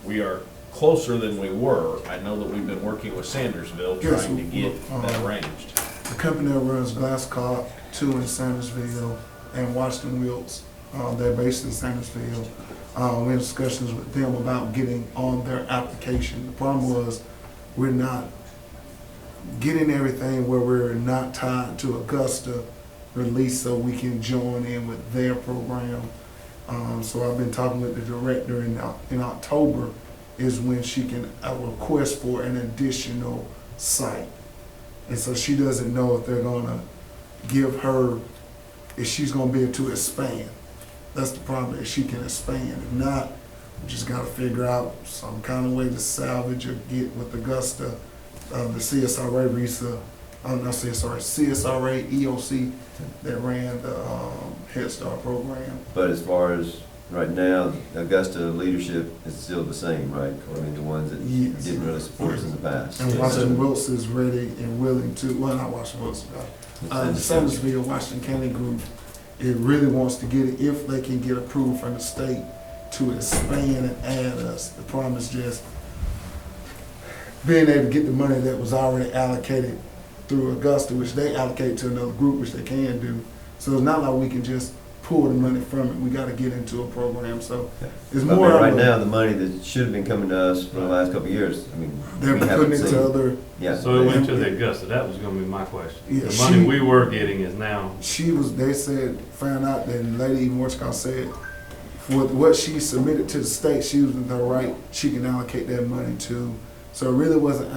Speaker 10: We are closer than we were. I know that we've been working with Sandersville
Speaker 11: Yes,
Speaker 10: trying to get that arranged.
Speaker 11: The company that runs Glasscock, 2 in Sandersville, and Washington Wilts, they're based in Sandersville. We're in discussions with them about getting on their application. The problem was, we're not getting everything where we're not tied to Augusta release so we can join in with their program. So I've been talking with the director in October is when she can request for an additional site. And so she doesn't know if they're gonna give her, if she's gonna be able to expand. That's the problem, if she can expand. If not, we just gotta figure out some kind of way to salvage or get with Augusta, the CSRA CSRA EOC that ran the Head Start program.
Speaker 1: But as far as right now, Augusta leadership is still the same, right? I mean, the ones that
Speaker 11: Yes.
Speaker 1: didn't really support us in the past.
Speaker 11: And Washington Wilts is ready and willing to, well, not Washington Wilts, Sandersville, Washington County Group, it really wants to get it, if they can get approved from the state to expand and add us. The problem is just being able to get the money that was already allocated through Augusta, which they allocate to another group, which they can do. So it's not like we can just pull the money from it. We gotta get into a program, so it's
Speaker 1: But I
Speaker 11: more
Speaker 1: mean,
Speaker 11: of
Speaker 1: right
Speaker 11: a-
Speaker 1: now, the money that should have been coming to us for the last couple of years, I mean,
Speaker 11: they're
Speaker 1: we
Speaker 11: putting
Speaker 1: haven't
Speaker 11: it
Speaker 1: seen.
Speaker 11: to other,
Speaker 1: Yeah.
Speaker 7: So it went to the Augusta, that was gonna be my question.
Speaker 11: Yeah,
Speaker 7: The money
Speaker 11: she-
Speaker 7: we were getting is now,
Speaker 11: they said, found out that the lady even Warchkow said, with what she submitted to the state, she was in the right, she can allocate that money to. So it really wasn't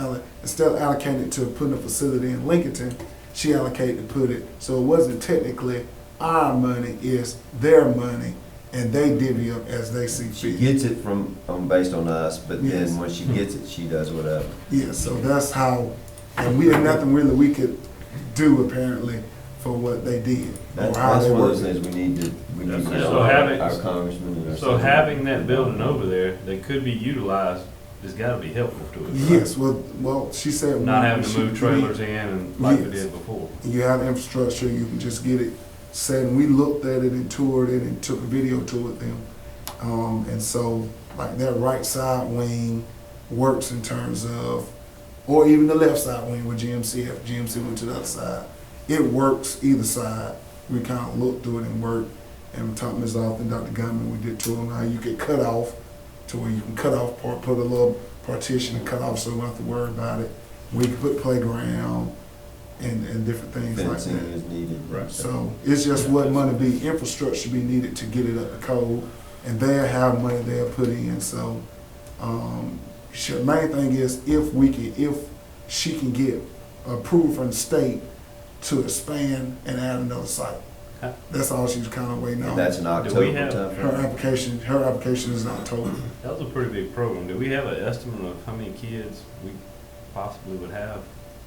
Speaker 11: instead of allocating it to putting a facility in Lincoln, she allocated to put it, so it wasn't technically our money, it's their money, and they divvy up as they see
Speaker 1: She
Speaker 11: fit.
Speaker 1: gets it from, based on us, but
Speaker 11: Yes.
Speaker 1: then when she gets it, she does whatever.
Speaker 11: Yeah, so that's how, and we had nothing really we could do apparently for what they did.
Speaker 1: That's
Speaker 11: or how they
Speaker 1: one of those
Speaker 11: worked it.
Speaker 1: things we need to
Speaker 7: So
Speaker 1: know
Speaker 7: having-
Speaker 1: our congressman and our.
Speaker 7: so having that building over there that could be utilized has gotta be helpful to us. right?
Speaker 11: Yes, well, she said.
Speaker 7: Not
Speaker 11: we
Speaker 7: having to
Speaker 11: should
Speaker 7: move
Speaker 11: be-
Speaker 7: trailers in and like we
Speaker 11: Yes.
Speaker 7: did before.
Speaker 11: You have infrastructure, you can just get it set, and we looked at it and toured it and took a video tour with them. And so, like, that right side wing works in terms of, or even the left side wing with GMC, if GMC went to the other side. It works either side. We kind of looked through it and worked, and we talked to Ms. Alton, Dr. Gunman, we did tour on how you could cut off, to where you can cut off, put a little partition and cut off so we don't have to worry about it. We can put playground and different things like
Speaker 1: Fencing
Speaker 11: that.
Speaker 1: is needed.
Speaker 10: Right.
Speaker 11: So it's just what money be, infrastructure be needed to get it up to code, and they'll have money they'll put in, so, main thing is if she can get approved from the state to expand and add another site. That's all she's kind of waiting
Speaker 1: And
Speaker 11: on.
Speaker 1: that's an
Speaker 7: Do
Speaker 1: October
Speaker 7: we have-
Speaker 11: Her
Speaker 1: timeframe.
Speaker 11: application is in October.
Speaker 7: That was a pretty big program. Do we have an estimate of how many kids we possibly would have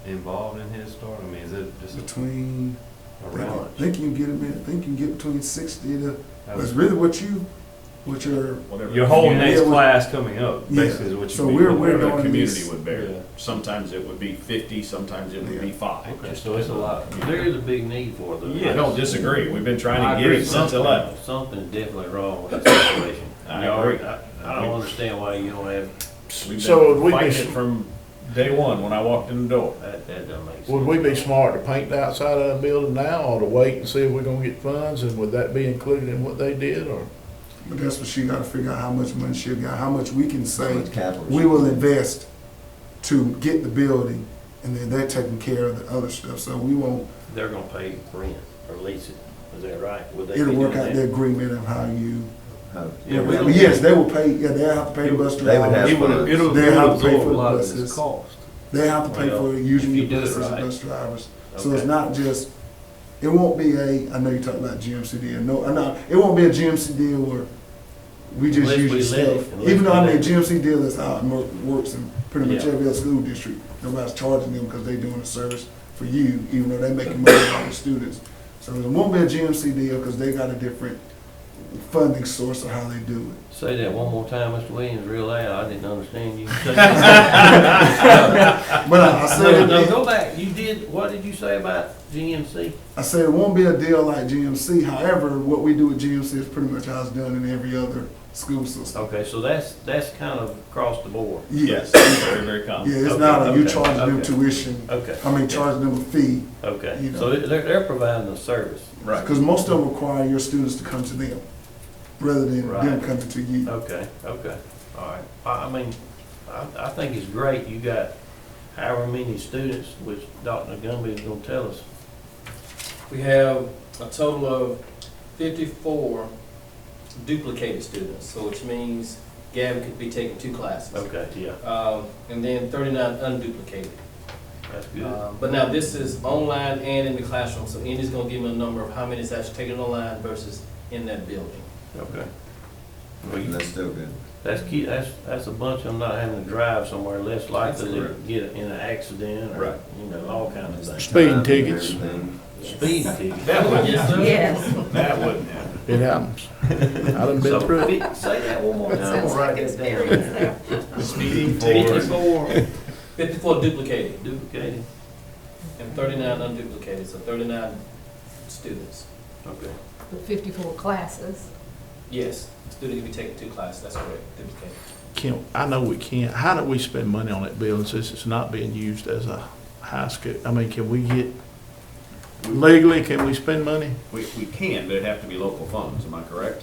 Speaker 7: involved in Head Start? I mean, is it just
Speaker 11: Between,
Speaker 7: around?
Speaker 11: I think you can get between 60 to, that's really what you, which are,
Speaker 10: Whatever
Speaker 7: Your whole
Speaker 10: community-
Speaker 7: next
Speaker 11: Yeah, we-
Speaker 7: class coming up,
Speaker 11: Yeah.
Speaker 7: basically is what you
Speaker 11: So
Speaker 7: mean.
Speaker 11: we're
Speaker 10: Whatever the
Speaker 11: doing
Speaker 10: community
Speaker 11: this-
Speaker 10: would bear.
Speaker 7: Yeah.
Speaker 10: Sometimes it would be 50, sometimes it would be 5.
Speaker 7: Okay,
Speaker 10: just
Speaker 7: so it's a
Speaker 10: depending on
Speaker 7: lot.
Speaker 10: the community.
Speaker 8: There is a big need for it. though.
Speaker 10: I don't disagree. We've been trying
Speaker 8: I
Speaker 10: to get
Speaker 8: agree.
Speaker 10: it since 11.
Speaker 8: Something's definitely wrong with the situation.
Speaker 10: I
Speaker 8: Y'all-
Speaker 10: agree.
Speaker 8: I don't understand why you don't have,
Speaker 10: We've
Speaker 6: So
Speaker 10: been
Speaker 6: would we
Speaker 10: fighting
Speaker 6: be-
Speaker 10: it from day one when I walked in the door.
Speaker 8: that doesn't make sense.
Speaker 6: Would we be smart to paint the outside of the building now, or to wait and see if we're gonna get funds, and would that be included in what they did, or?
Speaker 11: but that's what she gotta figure out, how much money she'll got, how much we can say
Speaker 1: With capital.
Speaker 11: we will invest to get the building, and then they're taking care of the other stuff, so we won't,
Speaker 8: They're gonna pay rent or lease it, is that right? Would they be
Speaker 11: it'll work
Speaker 8: doing
Speaker 11: out
Speaker 8: that?
Speaker 11: the agreement of how you,
Speaker 1: How-
Speaker 8: Yeah, we
Speaker 11: I
Speaker 8: don't-
Speaker 11: mean, yes, they will pay, yeah, they'll have to pay the bus
Speaker 1: They would have
Speaker 11: drivers.
Speaker 1: to-
Speaker 7: It'll
Speaker 11: They have to pay
Speaker 7: absorb
Speaker 11: for
Speaker 7: a
Speaker 11: the
Speaker 7: lot of
Speaker 11: buses.
Speaker 7: this cost.
Speaker 11: They have to pay
Speaker 8: Well,
Speaker 11: for using
Speaker 8: if you
Speaker 11: the
Speaker 8: do it
Speaker 11: buses and
Speaker 8: right.
Speaker 11: bus drivers. So it's
Speaker 8: Okay.
Speaker 11: not just, it won't be a, I know you talked about GMC deal, no, it won't be a GMC deal where we just
Speaker 8: Unless
Speaker 11: use
Speaker 8: we
Speaker 11: your
Speaker 8: let it,
Speaker 11: stuff.
Speaker 8: unless
Speaker 11: Even though
Speaker 8: we
Speaker 11: I
Speaker 8: let
Speaker 11: mean,
Speaker 8: it.
Speaker 11: GMC deal is how it works in pretty much
Speaker 8: Yeah.
Speaker 11: every other school district. Nobody's charging them because they're doing a service for you, even though they're making money on the students. So it won't be a GMC deal because they got a different funding source of how they do it.
Speaker 8: Say that one more time, Mr. Williams, real loud, I didn't understand you.
Speaker 11: But I said,
Speaker 8: No,
Speaker 11: it-
Speaker 8: go back, you did, what did you say about GMC?
Speaker 11: I said it won't be a deal like GMC. However, what we do with GMC is pretty much how it's done in every other school system.
Speaker 8: Okay, so that's kind of across the board.
Speaker 10: Yes,
Speaker 11: Yes.
Speaker 10: very, very common.
Speaker 11: Yeah, it's
Speaker 8: Okay,
Speaker 11: not a, you
Speaker 8: okay,
Speaker 11: charging them
Speaker 8: okay.
Speaker 11: tuition,
Speaker 8: Okay.
Speaker 11: I mean, charging them a fee.
Speaker 8: Okay,
Speaker 11: You know.
Speaker 8: so they're providing a service.
Speaker 10: Right.
Speaker 11: Because most of them require your students to come to them, rather than them
Speaker 8: Right.
Speaker 11: coming to you.
Speaker 8: Okay, okay, all right. I mean, I think it's great, you got however many students, which Dr. Gumby is gonna tell us.
Speaker 9: We have a total of 54 duplicated students, so which means Gavin could be taking 2 classes.
Speaker 8: Okay, yeah,
Speaker 9: And then 39 unduplicated.
Speaker 8: that's good.
Speaker 9: But now this is online and in the classroom, so Andy's gonna give me a number of how many is actually taken online versus in that building.
Speaker 8: Okay. Well, you-
Speaker 1: That's still good.
Speaker 8: That's key, that's a bunch of them not having to drive somewhere less likely to
Speaker 10: correct.
Speaker 8: get in an accident or,
Speaker 10: Right.
Speaker 8: you know, all kinds of things.
Speaker 6: Speeding
Speaker 1: Time and
Speaker 6: tickets.
Speaker 1: everything.
Speaker 8: Speeding tickets.
Speaker 10: That wouldn't,
Speaker 9: Yes, sir.
Speaker 2: Yes.
Speaker 10: that wouldn't happen.
Speaker 6: It happens. I done been
Speaker 8: So,
Speaker 6: through it.
Speaker 8: say that one more time.
Speaker 2: Sounds
Speaker 8: I'll
Speaker 2: like
Speaker 8: write that down.
Speaker 2: experience there.
Speaker 10: Speeding
Speaker 8: Fifty-four
Speaker 9: 54 duplicated
Speaker 8: duplicated,
Speaker 9: and 39 unduplicated, so 39 students.
Speaker 8: okay.
Speaker 4: With 54 classes.
Speaker 9: Yes, student can be taking 2 classes, that's correct, duplicated.
Speaker 6: I know we can't, how do we spend money on that building since it's not being used as a high school? I mean, can we get, legally, can we spend money?
Speaker 10: We can, but it'd have to be local funds, am I correct?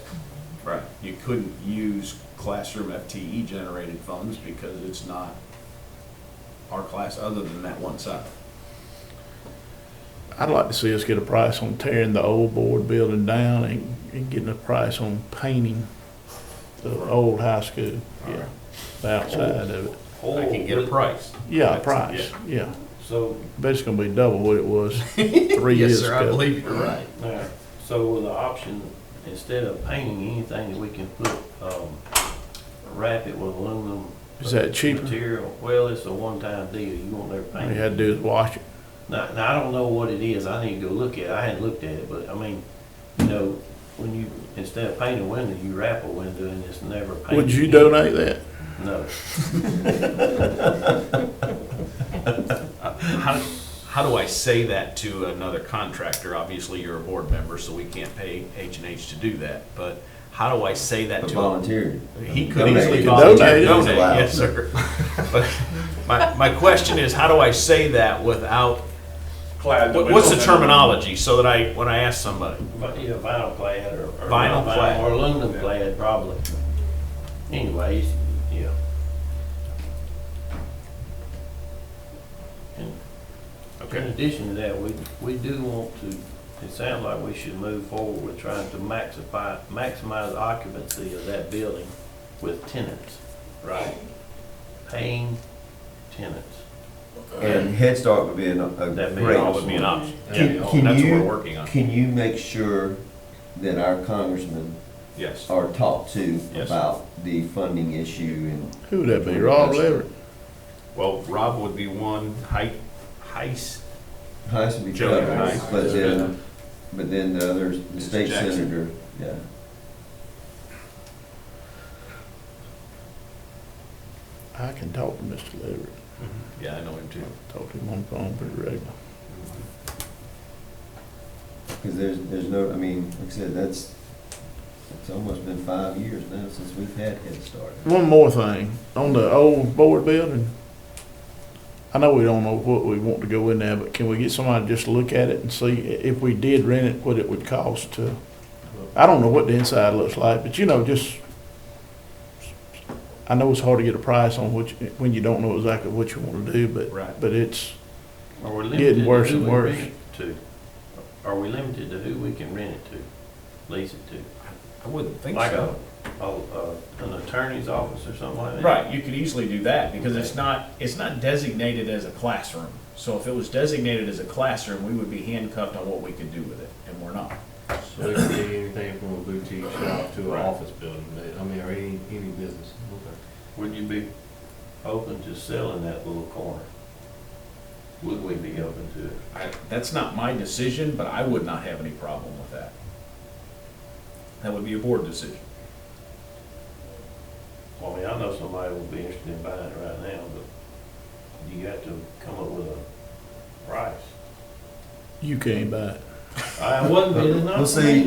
Speaker 10: Right. You couldn't use classroom FTE generated funds because it's not our class other than that one side.
Speaker 6: I'd like to see us get a price on tearing the old board building down and getting a price on painting the old high school, yeah, the outside of it.
Speaker 10: I can get a price.
Speaker 6: Yeah, a
Speaker 10: That's-
Speaker 6: price, yeah.
Speaker 8: So,
Speaker 6: But it's gonna be double what it was 3
Speaker 10: Yes,
Speaker 6: years
Speaker 10: sir, I
Speaker 6: ago.
Speaker 10: believe you're right.
Speaker 8: now, so with the option, instead of painting anything that we can put, wrap it with aluminum.
Speaker 6: Is that cheaper?
Speaker 8: Material, well, it's a one-time deal, you won't never
Speaker 6: All
Speaker 8: paint
Speaker 6: you
Speaker 8: it.
Speaker 6: had to do is wash it.
Speaker 8: Now, I don't know what it is, I need to go look at it, I hadn't looked at it, but, I mean, you know, when you, instead of painting a window, you wrap a window and it's never painted.
Speaker 6: Would you
Speaker 8: again.
Speaker 6: donate that?
Speaker 8: No.
Speaker 10: How do I say that to another contractor? Obviously, you're a board member, so we can't pay H&H to do that, but how do I say that
Speaker 1: But
Speaker 10: to?
Speaker 1: volunteer.
Speaker 10: He could
Speaker 1: Donate.
Speaker 10: easily
Speaker 1: You can
Speaker 10: volunteer.
Speaker 6: donate.
Speaker 1: It's allowed.
Speaker 10: Yes, sir. But my question is, how do I say that without, what's the terminology so that when I ask somebody?
Speaker 8: But, yeah, vinyl clad or.
Speaker 10: Vinyl
Speaker 8: not
Speaker 10: clad.
Speaker 8: Or aluminum clad, probably. Anyways, yeah. In
Speaker 10: Okay.
Speaker 8: addition to that, we do want to, it sounds like we should move forward with trying to maximize occupancy of that building with tenants. Right. Paying tenants.
Speaker 1: And Head Start would be a
Speaker 8: That'd be
Speaker 1: great.
Speaker 10: That would be an option.
Speaker 1: Can-
Speaker 10: Yeah,
Speaker 1: can
Speaker 10: that's what
Speaker 1: you-
Speaker 10: we're working on.
Speaker 1: Can you make sure that our congressmen
Speaker 10: Yes.
Speaker 1: are talked to
Speaker 10: Yes.
Speaker 1: about the funding issue and
Speaker 6: Who would that be? Rob Leverett?
Speaker 10: Well, Rob would be one, Heist,
Speaker 1: Heist would be
Speaker 10: Joey
Speaker 1: covered,
Speaker 10: Heist.
Speaker 1: but then the others, the
Speaker 10: Mr.
Speaker 1: state
Speaker 10: Jackson.
Speaker 1: senator, yeah.
Speaker 6: I can talk to Mr. Leverett.
Speaker 3: Yeah, I know him too.
Speaker 6: Talk to him on the phone pretty regular.
Speaker 1: Because there's no, I mean, like I said, it's almost been 5 years now since we've had Head Start.
Speaker 6: One more thing, on the old board building, I know we don't know what we want to go in there, but can we get somebody to just look at it and see if we did rent it, what it would cost to? I don't know what the inside looks like, but you know, just, I know it's hard to get a price on when you don't know exactly what you want to do,
Speaker 3: Right.
Speaker 6: but it's
Speaker 8: Are we limited
Speaker 6: getting
Speaker 8: to
Speaker 6: worse
Speaker 8: who
Speaker 6: and
Speaker 8: we
Speaker 6: worse.
Speaker 8: rent it to? Are we limited to who we can rent it to, lease it to?
Speaker 10: I wouldn't think
Speaker 8: Like
Speaker 10: so.
Speaker 8: an attorney's office or something like that?
Speaker 10: Right, you could easily do that, because it's not designated as a classroom. So if it was designated as a classroom, we would be handcuffed on what we could do with it, and we're not.
Speaker 7: So it could be anything from a boutique shop to an
Speaker 10: Right.
Speaker 7: office building, I mean, or any business. Okay.
Speaker 8: Would you be open to selling that little corner? Would we be open to it?
Speaker 10: That's not my decision, but I would not have any problem with that. That would be a board decision.
Speaker 8: Well, I mean, I know somebody would be interested in buying it right now, but you got to come up with a price.
Speaker 6: You can't buy it.
Speaker 8: I wasn't bidding
Speaker 1: Well,
Speaker 8: up.
Speaker 1: see,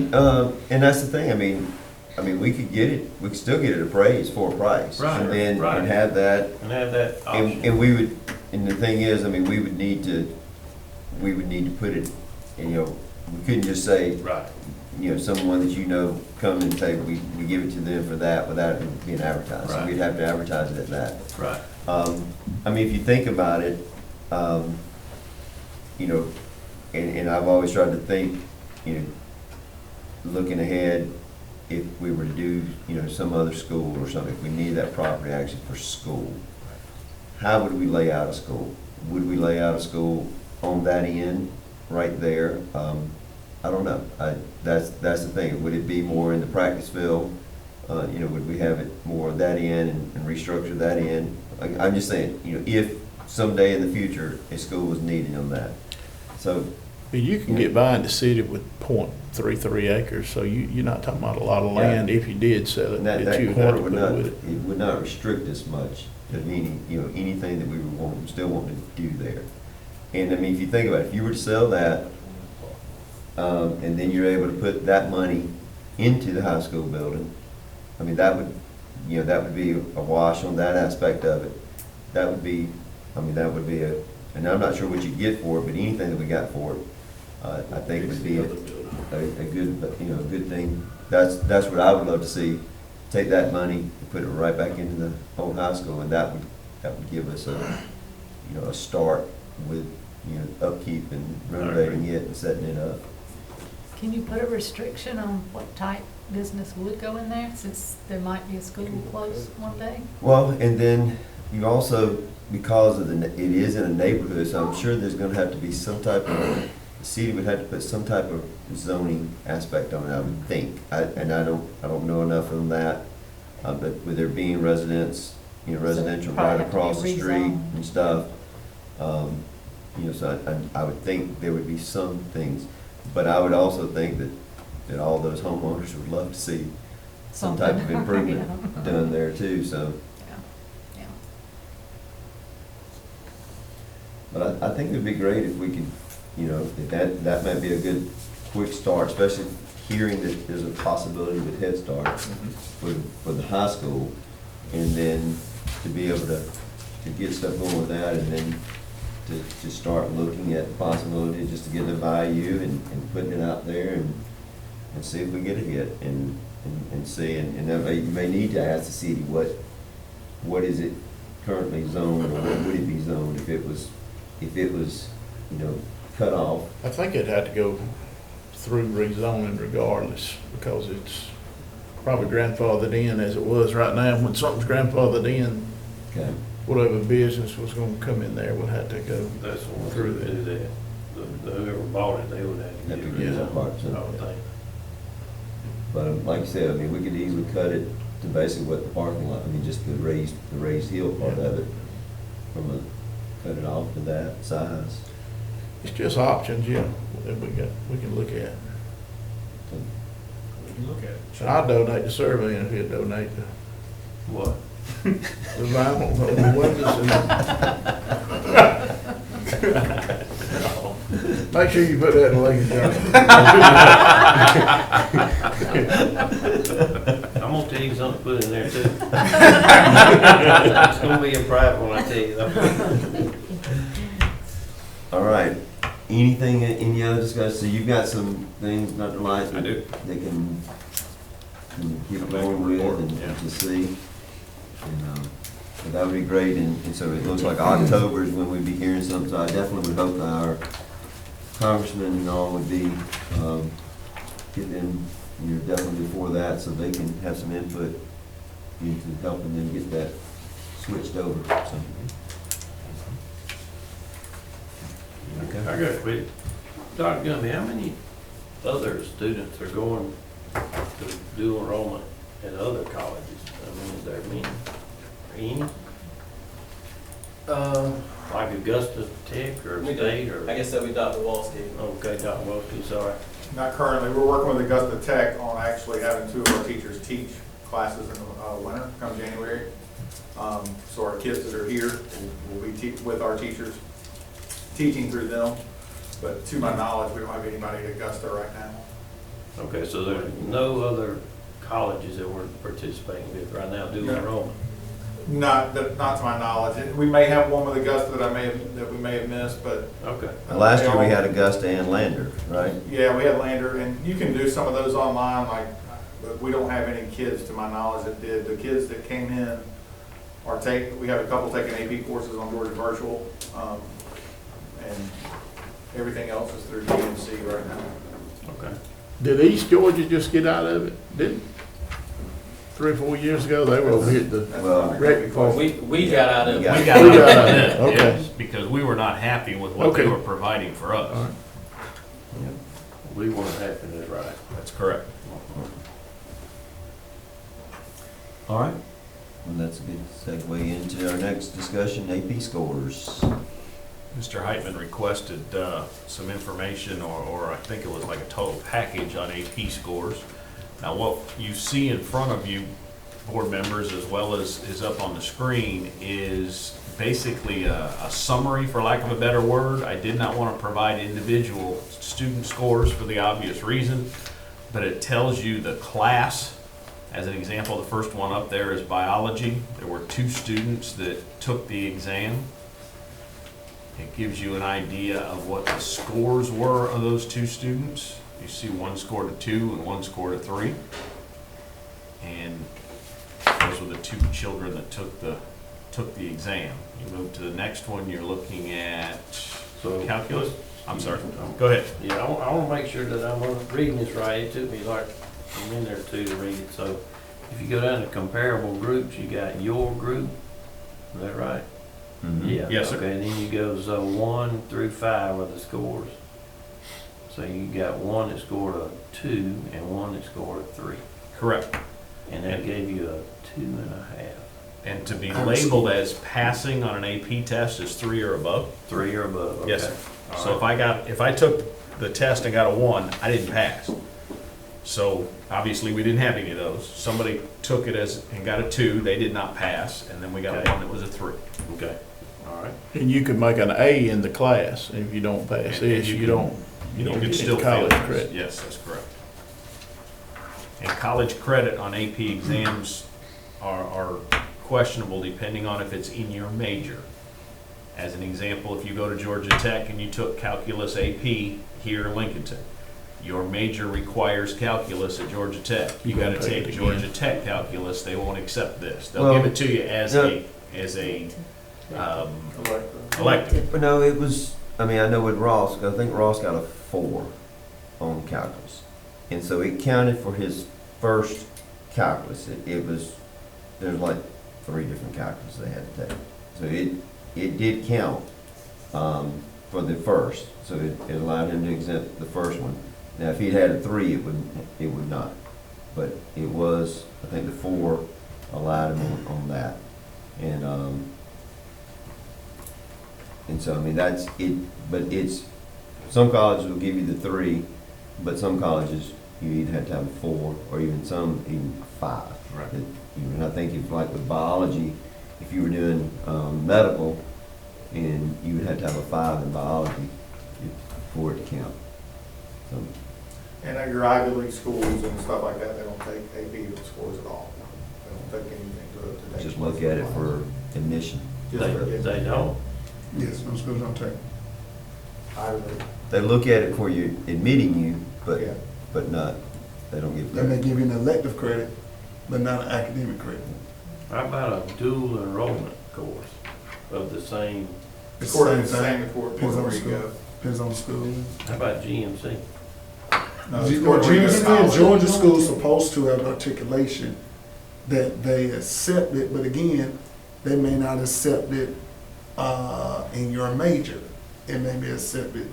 Speaker 1: and that's the thing, I mean, we could get it, we could still get it appraised for a price.
Speaker 8: Right,
Speaker 1: And then,
Speaker 8: right.
Speaker 1: and have that,
Speaker 8: And have that option.
Speaker 1: and we would, and the thing is, I mean, we would need to put it, and, you know, we couldn't just say,
Speaker 8: Right.
Speaker 1: you know, someone that you know come and say, we give it to them for that without it being advertised. So
Speaker 8: Right.
Speaker 1: we'd have to advertise it at that.
Speaker 8: Right.
Speaker 1: I mean, if you think about it, you know, and I've always tried to think, you know, looking ahead, if we were to do, you know, some other school or something, if we need that property actually for school, how would we lay out a school? Would we lay out a school on that end, right there? I don't know. That's the thing. Would it be more in the practice field? You know, would we have it more on that end and restructure that end? I'm just saying, you know, if someday in the future a school was needed on that. So,
Speaker 6: But you can get by in the city with .33 acres, so you're not talking about a lot of
Speaker 1: Yeah.
Speaker 6: land if you did sell it,
Speaker 1: and that
Speaker 6: that you would
Speaker 1: corner
Speaker 6: have to
Speaker 1: would
Speaker 6: put
Speaker 1: not,
Speaker 6: with it.
Speaker 1: it would not restrict us much of any, you know, anything that we would want, still want to do there. And I mean, if you think about it, if you were to sell that, and then you're able to put that money into the high school building, I mean, that would, you know, that would be a wash on that aspect of it. That would be, I mean, that would be and I'm not sure what you get for it, but anything that we got for it, I think would be a good, you know, a good thing. That's what I would love to see. Take that money and put it right back into the old high school, and that would give us a, you know, a start with, you know, upkeep and renovating it and setting it up.
Speaker 4: Can you put a restriction on what type business would go in there, since there might be a school close one day?
Speaker 1: Well, and then you also, because of it is in a neighborhood, so I'm sure there's gonna have to be some type of, the city would have to put some type of zoning aspect on it, I would think. I don't know enough on that, but with there being residents, you know, residential
Speaker 4: probably
Speaker 1: right
Speaker 4: have to be
Speaker 1: across the street
Speaker 4: rezoned.
Speaker 1: and stuff, you know, so I would think there would be some things. But I would also think that all those homeowners would love to see some type of
Speaker 4: Something.
Speaker 1: improvement
Speaker 4: Yeah.
Speaker 1: done there too, so.
Speaker 4: Yeah.
Speaker 1: But I think it'd be great if we could, you know, that might be a good quick start, especially hearing that there's a possibility with Head Start for the high school, and then to be able to get stuff going with that, and then to start looking at the possibility just to get the value and putting it out there and see if we get a hit and see, and then you may need to ask the city what is it currently zoned, or what would it be zoned if it was, you know, cut off.
Speaker 6: I think it had to go through rezoning regardless, because it's probably grandfathered in as it was right now. When something's grandfathered in,
Speaker 1: Okay.
Speaker 6: whatever business was gonna come in there would have to go.
Speaker 8: That's the one
Speaker 6: Through
Speaker 8: that do that. Whoever bought it, they would have
Speaker 1: Have
Speaker 8: to
Speaker 1: to
Speaker 8: get
Speaker 1: get
Speaker 8: rid
Speaker 1: that
Speaker 8: of
Speaker 1: part,
Speaker 8: it,
Speaker 1: so.
Speaker 8: I would think.
Speaker 1: But like you said, I mean, we could easily cut it to basically what the parking lot, I mean, just the raised hill part of it, cut it off to that size.
Speaker 6: It's just options, yeah, that we can look at.
Speaker 10: We can look at it.
Speaker 6: And I'll donate the survey, and if he'll donate the
Speaker 8: What?
Speaker 6: The vinyl, the windows and. Make sure you put that in Lincoln Johnson.
Speaker 8: I'm gonna tell you something to put in there too. It's gonna be in private when I tell you that.
Speaker 1: All right, anything, any other discussion? So you've got some things, Dr. Light?
Speaker 3: I do.
Speaker 1: They can keep
Speaker 3: Come back
Speaker 1: going
Speaker 3: and
Speaker 1: with
Speaker 3: report,
Speaker 1: and
Speaker 3: yeah.
Speaker 1: to see. And, so that would be great, and so it looks like October is when we'd be hearing something, so I definitely would hope that our congressmen and all would be, get them, definitely before that, so they can have some input into helping them get that switched over, so. Okay.
Speaker 8: I got a quick. Dr. Gumby, how many other students are going to do enrollment at other colleges? I mean, is there any? Like Augusta Tech or
Speaker 9: We do.
Speaker 8: State or?
Speaker 9: I guess that'd be Dr. Walsky.
Speaker 8: Okay, Dr. Wilkie, sorry.
Speaker 12: Not currently. We're working with Augusta Tech on actually having 2 of our teachers teach classes in the winter, come January. So our kids that are here will be with our teachers, teaching through them. But to my knowledge, we don't have anybody at Augusta right now.
Speaker 8: Okay, so there's no other colleges that we're participating with right now doing
Speaker 12: No.
Speaker 8: enrollment?
Speaker 12: Not to my knowledge. We may have one with Augusta that we may have missed, but
Speaker 8: Okay.
Speaker 1: Last year we had Augusta and Lander, right?
Speaker 12: yeah, we had Lander, and you can do some of those online, but we don't have any kids, to my knowledge, that did. The kids that came in we have a couple taking AP courses on Georgia Virtual, and everything else is through GMC right now.
Speaker 8: Okay.
Speaker 6: Did East Georgia just get out of it? Didn't? 3 or 4 years ago, they were over here at the
Speaker 1: Well,
Speaker 6: rec park.
Speaker 9: We got out of it.
Speaker 1: We got
Speaker 3: We got
Speaker 6: We
Speaker 3: out
Speaker 6: got
Speaker 3: of
Speaker 6: out of
Speaker 3: it,
Speaker 6: it, okay.
Speaker 3: yes, because we were not happy with what they
Speaker 6: Okay.
Speaker 3: were providing for us.
Speaker 6: All right.
Speaker 8: We weren't happy, that's right.
Speaker 3: That's correct.
Speaker 1: All right, and that's a good segue into our next discussion, AP scores.
Speaker 3: Mr. Heitman requested some information, or I think it was like a total package on AP scores. Now, what you see in front of you, board members, as well as is up on the screen, is basically a summary, for lack of a better word. I did not want to provide individual student scores for the obvious reason, but it tells you the class. As an example, the first one up there is biology. There were 2 students that took the exam. It gives you an idea of what the scores were of those 2 students. You see one scored a 2 and one scored a 3. And those were the 2 children that took the exam. You move to the next one, you're looking at calculus. I'm sorry, go ahead.
Speaker 8: Yeah, I want to make sure that I'm reading this right. It took me like a minute or 2 to read it. So if you go down to comparable groups, you got your group. Is that right?
Speaker 1: Mhm.
Speaker 8: Yeah.
Speaker 3: Yes, sir.
Speaker 8: Okay, and then you go, so 1 through 5 are the scores. So you got one that scored a 2 and one that scored a 3.
Speaker 3: Correct.
Speaker 8: And that gave you a 2.5.
Speaker 3: And to be labeled as passing on an AP test is 3 or above.
Speaker 8: 3 or above. Okay.
Speaker 3: Yes, sir.
Speaker 8: All
Speaker 3: So
Speaker 8: right.
Speaker 3: if I took the test and got a 1, I didn't pass. So obviously, we didn't have any of those. Somebody took it and got a 2, they did not pass, and then we got
Speaker 8: Okay.
Speaker 3: one that was a 3.
Speaker 8: Okay. All right.
Speaker 6: And you could make an A in the class, and if you don't pass
Speaker 3: And
Speaker 6: this,
Speaker 3: you
Speaker 6: you
Speaker 3: can-
Speaker 6: don't
Speaker 3: could
Speaker 6: get
Speaker 3: still
Speaker 6: any
Speaker 3: fail
Speaker 6: college
Speaker 3: this.
Speaker 6: credit.
Speaker 3: Yes, that's correct. And college credit on AP exams are questionable depending on if it's in your major. As an example, if you go to Georgia Tech and you took calculus AP here in Lincolnton, your major requires calculus at Georgia Tech. You
Speaker 6: You
Speaker 3: gotta
Speaker 6: gotta take
Speaker 3: take
Speaker 6: it
Speaker 3: Georgia Tech calculus, they won't accept this. They'll
Speaker 1: Well,
Speaker 3: give it to you as a elective.
Speaker 1: But no, it was, I mean, I know with Ross, I think Ross got a 4 on calculus. And so it counted for his first calculus. It was, there's like 3 different calculus they had to take. So it did count for the first. So it allowed him to exempt the first one. Now, if he'd had a 3, it would not. But it was, I think the 4 allowed him on that. And so, I mean, that's it, but it's, some colleges will give you the 3, but some colleges you either had to have a 4, or even some, even a 5.
Speaker 3: Right.
Speaker 1: And I think if, like with biology, if you were doing medical, and you would have to have a 5 in biology for it to count. So,
Speaker 12: And at your Ivy League schools and stuff like that, they don't take AP scores at all. They don't take anything to
Speaker 1: just look at it for admission.
Speaker 8: They don't.
Speaker 11: Yes, most schools don't take.
Speaker 12: Ivy League.
Speaker 1: They look at it for you admitting you,
Speaker 12: Yeah.
Speaker 1: but not, they don't give.
Speaker 11: They may give you an elective credit, but not an academic credit.
Speaker 8: How about a dual enrollment course of the same,
Speaker 11: It's
Speaker 12: According
Speaker 11: the
Speaker 12: to
Speaker 11: same
Speaker 12: same
Speaker 11: thing.
Speaker 12: according
Speaker 11: Depends on
Speaker 12: where
Speaker 11: the
Speaker 12: you
Speaker 11: school.
Speaker 12: go.
Speaker 11: Depends on the school.
Speaker 8: how about GMC?
Speaker 12: No,
Speaker 11: Well,
Speaker 12: according where you go to
Speaker 11: GMC and
Speaker 12: college.
Speaker 11: Georgia schools supposed to have articulation that they accept it, but again, they may not accept it in your major. It may be accepted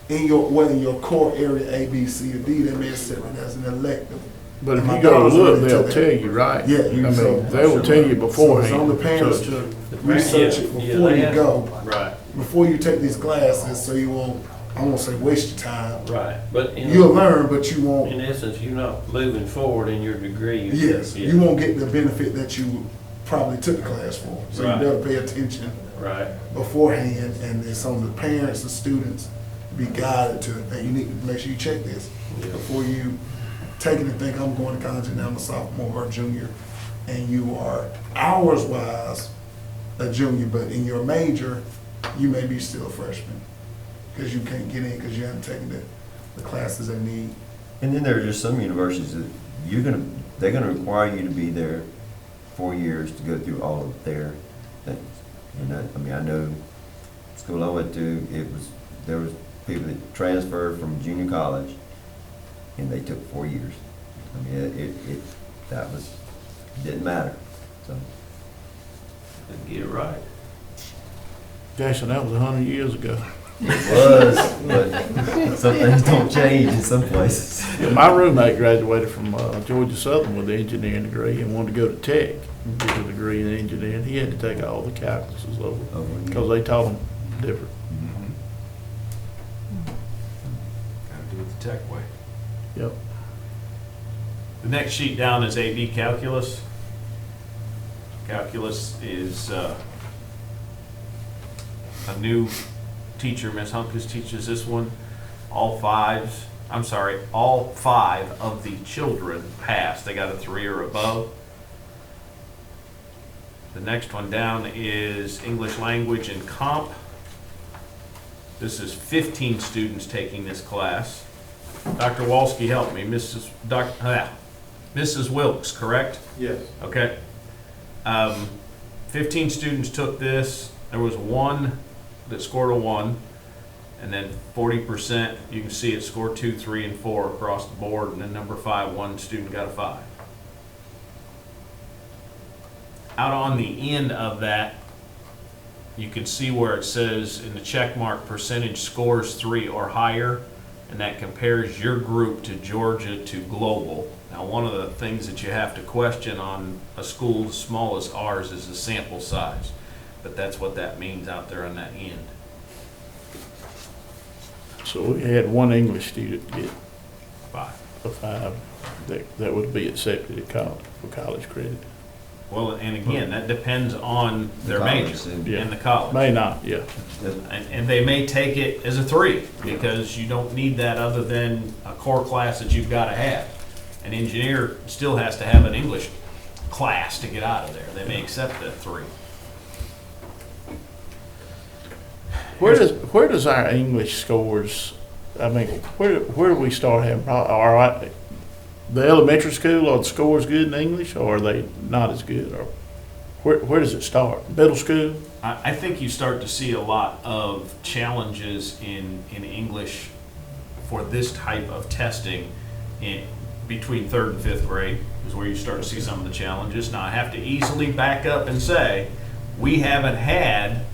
Speaker 11: in whether your core area A, B, C, or D, they may accept it as an elective.
Speaker 6: But if
Speaker 11: My
Speaker 6: you go
Speaker 11: daughter's
Speaker 6: look,
Speaker 11: really
Speaker 6: they'll
Speaker 11: to
Speaker 6: tell
Speaker 11: that.
Speaker 6: you, right?
Speaker 11: Yeah,
Speaker 6: I mean,
Speaker 11: so-
Speaker 6: they will tell you
Speaker 11: So
Speaker 6: beforehand.
Speaker 11: it's on the parents
Speaker 6: So-
Speaker 11: to research it
Speaker 8: Yeah,
Speaker 11: before
Speaker 8: they
Speaker 11: you
Speaker 8: have-
Speaker 11: go,
Speaker 8: Right,
Speaker 11: before you take these classes, so you won't, I won't say waste your time.
Speaker 8: right, but
Speaker 11: You'll learn, but you won't,
Speaker 8: in essence, you're not moving forward in your degree.
Speaker 11: yes,
Speaker 8: Yeah.
Speaker 11: you won't get the benefit that you probably took the class for. So you
Speaker 8: Right.
Speaker 11: better pay attention
Speaker 8: Right,
Speaker 11: beforehand, and it's on the parents, the students, be guided to, and you need to make sure you check this
Speaker 8: yeah,
Speaker 11: before you take it and think, I'm going to college and now I'm a sophomore or a junior, and you are hours-wise a junior, but in your major, you may be still a freshman, because you can't get in because you haven't taken the classes they need.
Speaker 1: And then there are just some universities that they're gonna require you to be there 4 years to go through all of their things. And I know school I went to, there was people that transferred from junior college, and they took 4 years. I mean, didn't matter, so.
Speaker 8: get it right.
Speaker 6: Jason, that was 100 years ago.
Speaker 1: It was, but some things don't change in some places.
Speaker 6: Yeah, my roommate graduated from Georgia Southern with an engineering degree and wanted to go to Tech and get a degree in engineering. He had to take all the calculuses over because they taught him different.
Speaker 3: Gotta do it the tech way.
Speaker 6: Yep.
Speaker 3: The next sheet down is AB Calculus. Calculus is a new teacher, Ms. Hunkus teaches this one. All 5 of the children passed. They got a 3 or above. The next one down is English Language and Comp. This is 15 students taking this class. Dr. Walski, help me. Mrs. Wilkes, correct?
Speaker 12: Yes.
Speaker 3: Okay. 15 students took this. There was 1 that scored a 1, and then 40%, you can see it scored 2, 3, and 4 across the board, and then number 5, 1 student got a 5. Out on the end of that, you can see where it says in the check mark percentage scores 3 or higher, and that compares your group to Georgia to global. Now, one of the things that you have to question on a school as small as ours is the sample size, but that's what that means out there on that end.
Speaker 6: So we had 1 English student get
Speaker 3: 5.
Speaker 6: a 5 that would be accepted at college for college credit.
Speaker 3: Well, and again, that depends on their major
Speaker 6: Yeah.
Speaker 3: and the college.
Speaker 6: May not, yeah.
Speaker 3: And they may take it as a 3, because you don't need that other than a core class that you've got to have. An engineer still has to have an English class to get out of there. They may accept that 3.
Speaker 6: Where does our English scores, I mean, where do we start having problems? All right, the elementary school, are the scores good in English, or are they not as good? Or where does it start? Middle school?
Speaker 3: I think you start to see a lot of challenges in English for this type of testing between 3rd and 5th grade is where you start to see some of the challenges. Now, I have to easily back up and say, we haven't had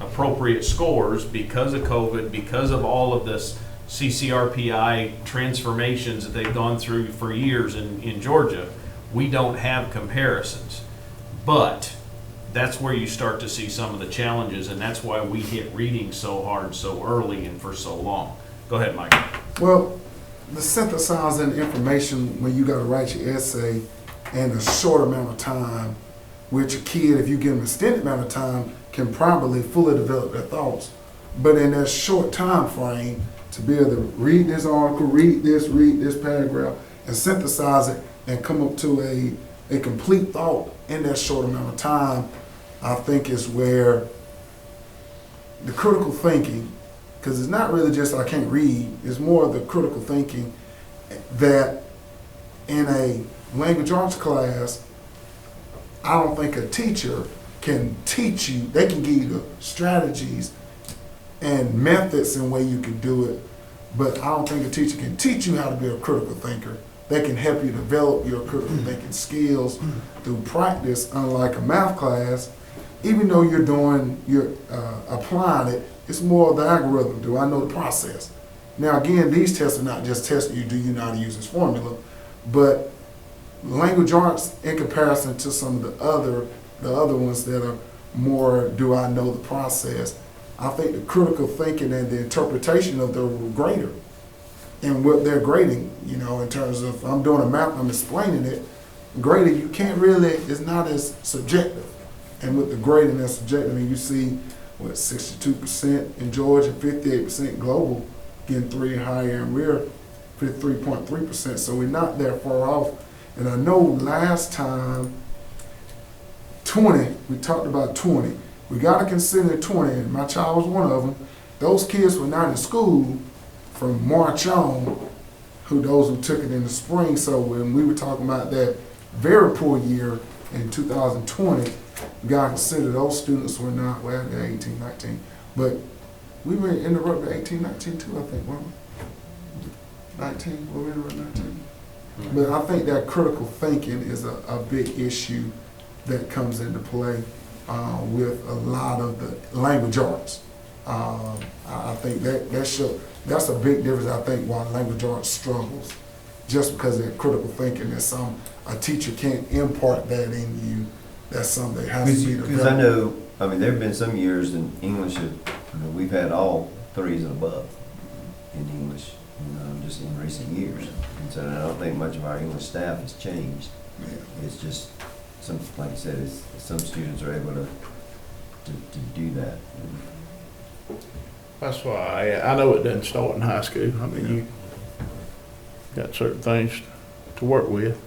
Speaker 3: appropriate scores because of COVID, because of all of this CCRPI transformations that they've gone through for years in Georgia. We don't have comparisons. But that's where you start to see some of the challenges, and that's why we hit reading so hard so early and for so long. Go ahead, Mike.
Speaker 11: Well, the synthesizing information when you gotta write your essay in a short amount of time, which a kid, if you give them an extended amount of time, can probably fully develop their thoughts. But in that short time frame, to be able to read this article, read this paragraph, and synthesize it and come up to a complete thought in that short amount of time, I think is where the critical thinking, because it's not really just I can't read, it's more of the critical thinking that in a language arts class, I don't think a teacher can teach you, they can give you the strategies and methods and way you can do it, but I don't think a teacher can teach you how to be a critical thinker. They can help you develop your critical thinking skills through practice, unlike a math class. Even though you're applying it, it's more of the algorithm. Do I know the process? Now again, these tests are not just testing you, do you know how to use this formula, but language arts in comparison to some of the other ones that are more, do I know the process? I think the critical thinking and the interpretation of the grader and what they're grading, you know, in terms of, I'm doing a map, I'm explaining it, grading, you can't really, it's not as subjective. And with the grading and subjective, I mean, you see, what, 62% in Georgia, 58% global, getting 3 higher, and we're 53.3%, so we're not that far off. And I know last time, 20, we talked about 20. We got to consider 20, and my child was one of them. Those kids were not in school from March on, those who took it in the spring. So when we were talking about that very poor year in 2020, we got to consider those students were not, well, they're 18, 19. But we were interrupted 18, 19 too, I think, weren't we? 19, were we interrupted 19? But I think that critical thinking is a big issue that comes into play with a lot of the language arts. I think that's a big difference, I think, why language arts struggles. Just because of that critical thinking, a teacher can't impart that in you. That's something that has to be developed.
Speaker 1: Because I know, I mean, there have been some years in English, we've had all 3s and above in English, just in recent years. And so I don't think much of our English staff has changed.
Speaker 11: Yeah.
Speaker 1: It's just, like you said, some students are able to do that.
Speaker 6: That's why I know it doesn't start in high school. I mean, you got certain things to work with.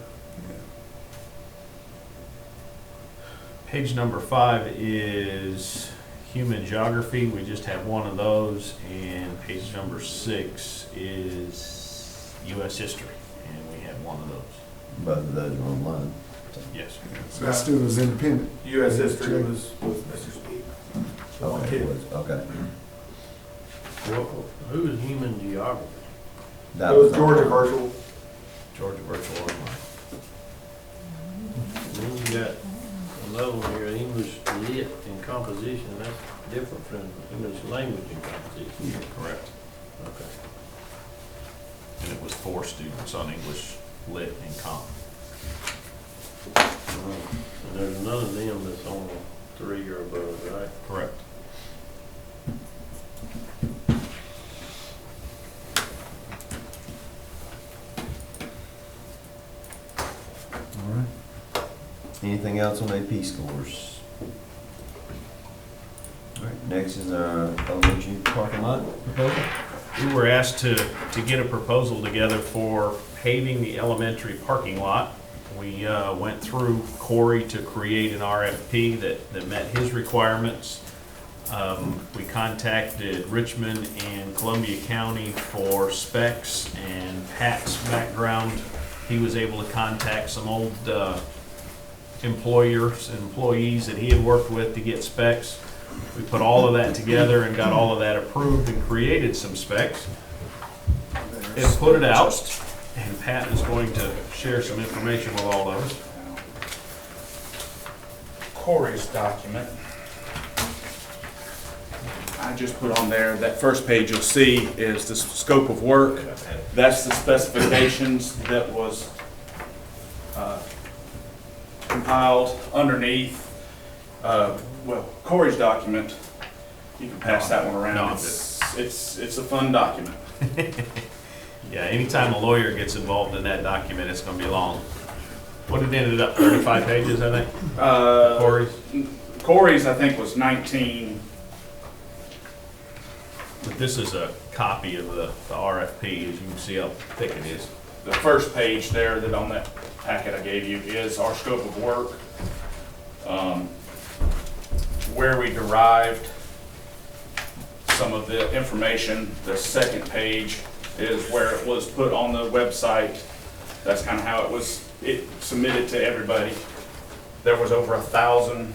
Speaker 3: Page number 5 is human geography. We just have one of those. And page number 6 is U.S. history. And we have one of those.
Speaker 1: Both of those are online.
Speaker 3: Yes.
Speaker 11: So that student was independent.
Speaker 12: U.S. history was Mr. Speed.
Speaker 1: Okay, it was, okay.
Speaker 8: Who is human geography?
Speaker 1: That
Speaker 12: It was
Speaker 1: on-
Speaker 12: Georgia Virtual.
Speaker 3: Georgia Virtual Online.
Speaker 8: Then you got another one here, English lit and composition, that's different from English language and composition.
Speaker 3: Correct.
Speaker 8: Okay.
Speaker 3: And it was 4 students on English lit and comp.
Speaker 8: And there's none of them that's on 3 or above, right?
Speaker 3: Correct.
Speaker 1: All right. Anything else on AP scores? All right, next is our elementary parking lot proposal.
Speaker 3: We were asked to get a proposal together for paving the elementary parking lot. We went through Corey to create an RFP that met his requirements. We contacted Richmond and Columbia County for specs and Pat's background. He was able to contact some old employers and employees that he had worked with to get specs. We put all of that together and got all of that approved and created some specs and put it out. And Pat is going to share some information with all those.
Speaker 13: Corey's document. I just put on there, that first page you'll see is the scope of work. That's the specifications that was compiled underneath. Well, Corey's document, you can pass that one around.
Speaker 3: No, I'm
Speaker 13: It's a fun document.
Speaker 3: Yeah, anytime a lawyer gets involved in that document, it's gonna be long. What it ended up, 35 pages, I think? Corey's?
Speaker 13: Corey's, I think, was 19.
Speaker 3: But this is a copy of the RFP, as you can see how thick it is.
Speaker 13: The first page there that on that packet I gave you is our scope of work. Where we derived some of the information. The second page is where it was put on the website. That's kind of how it submitted to everybody. There was over 1,000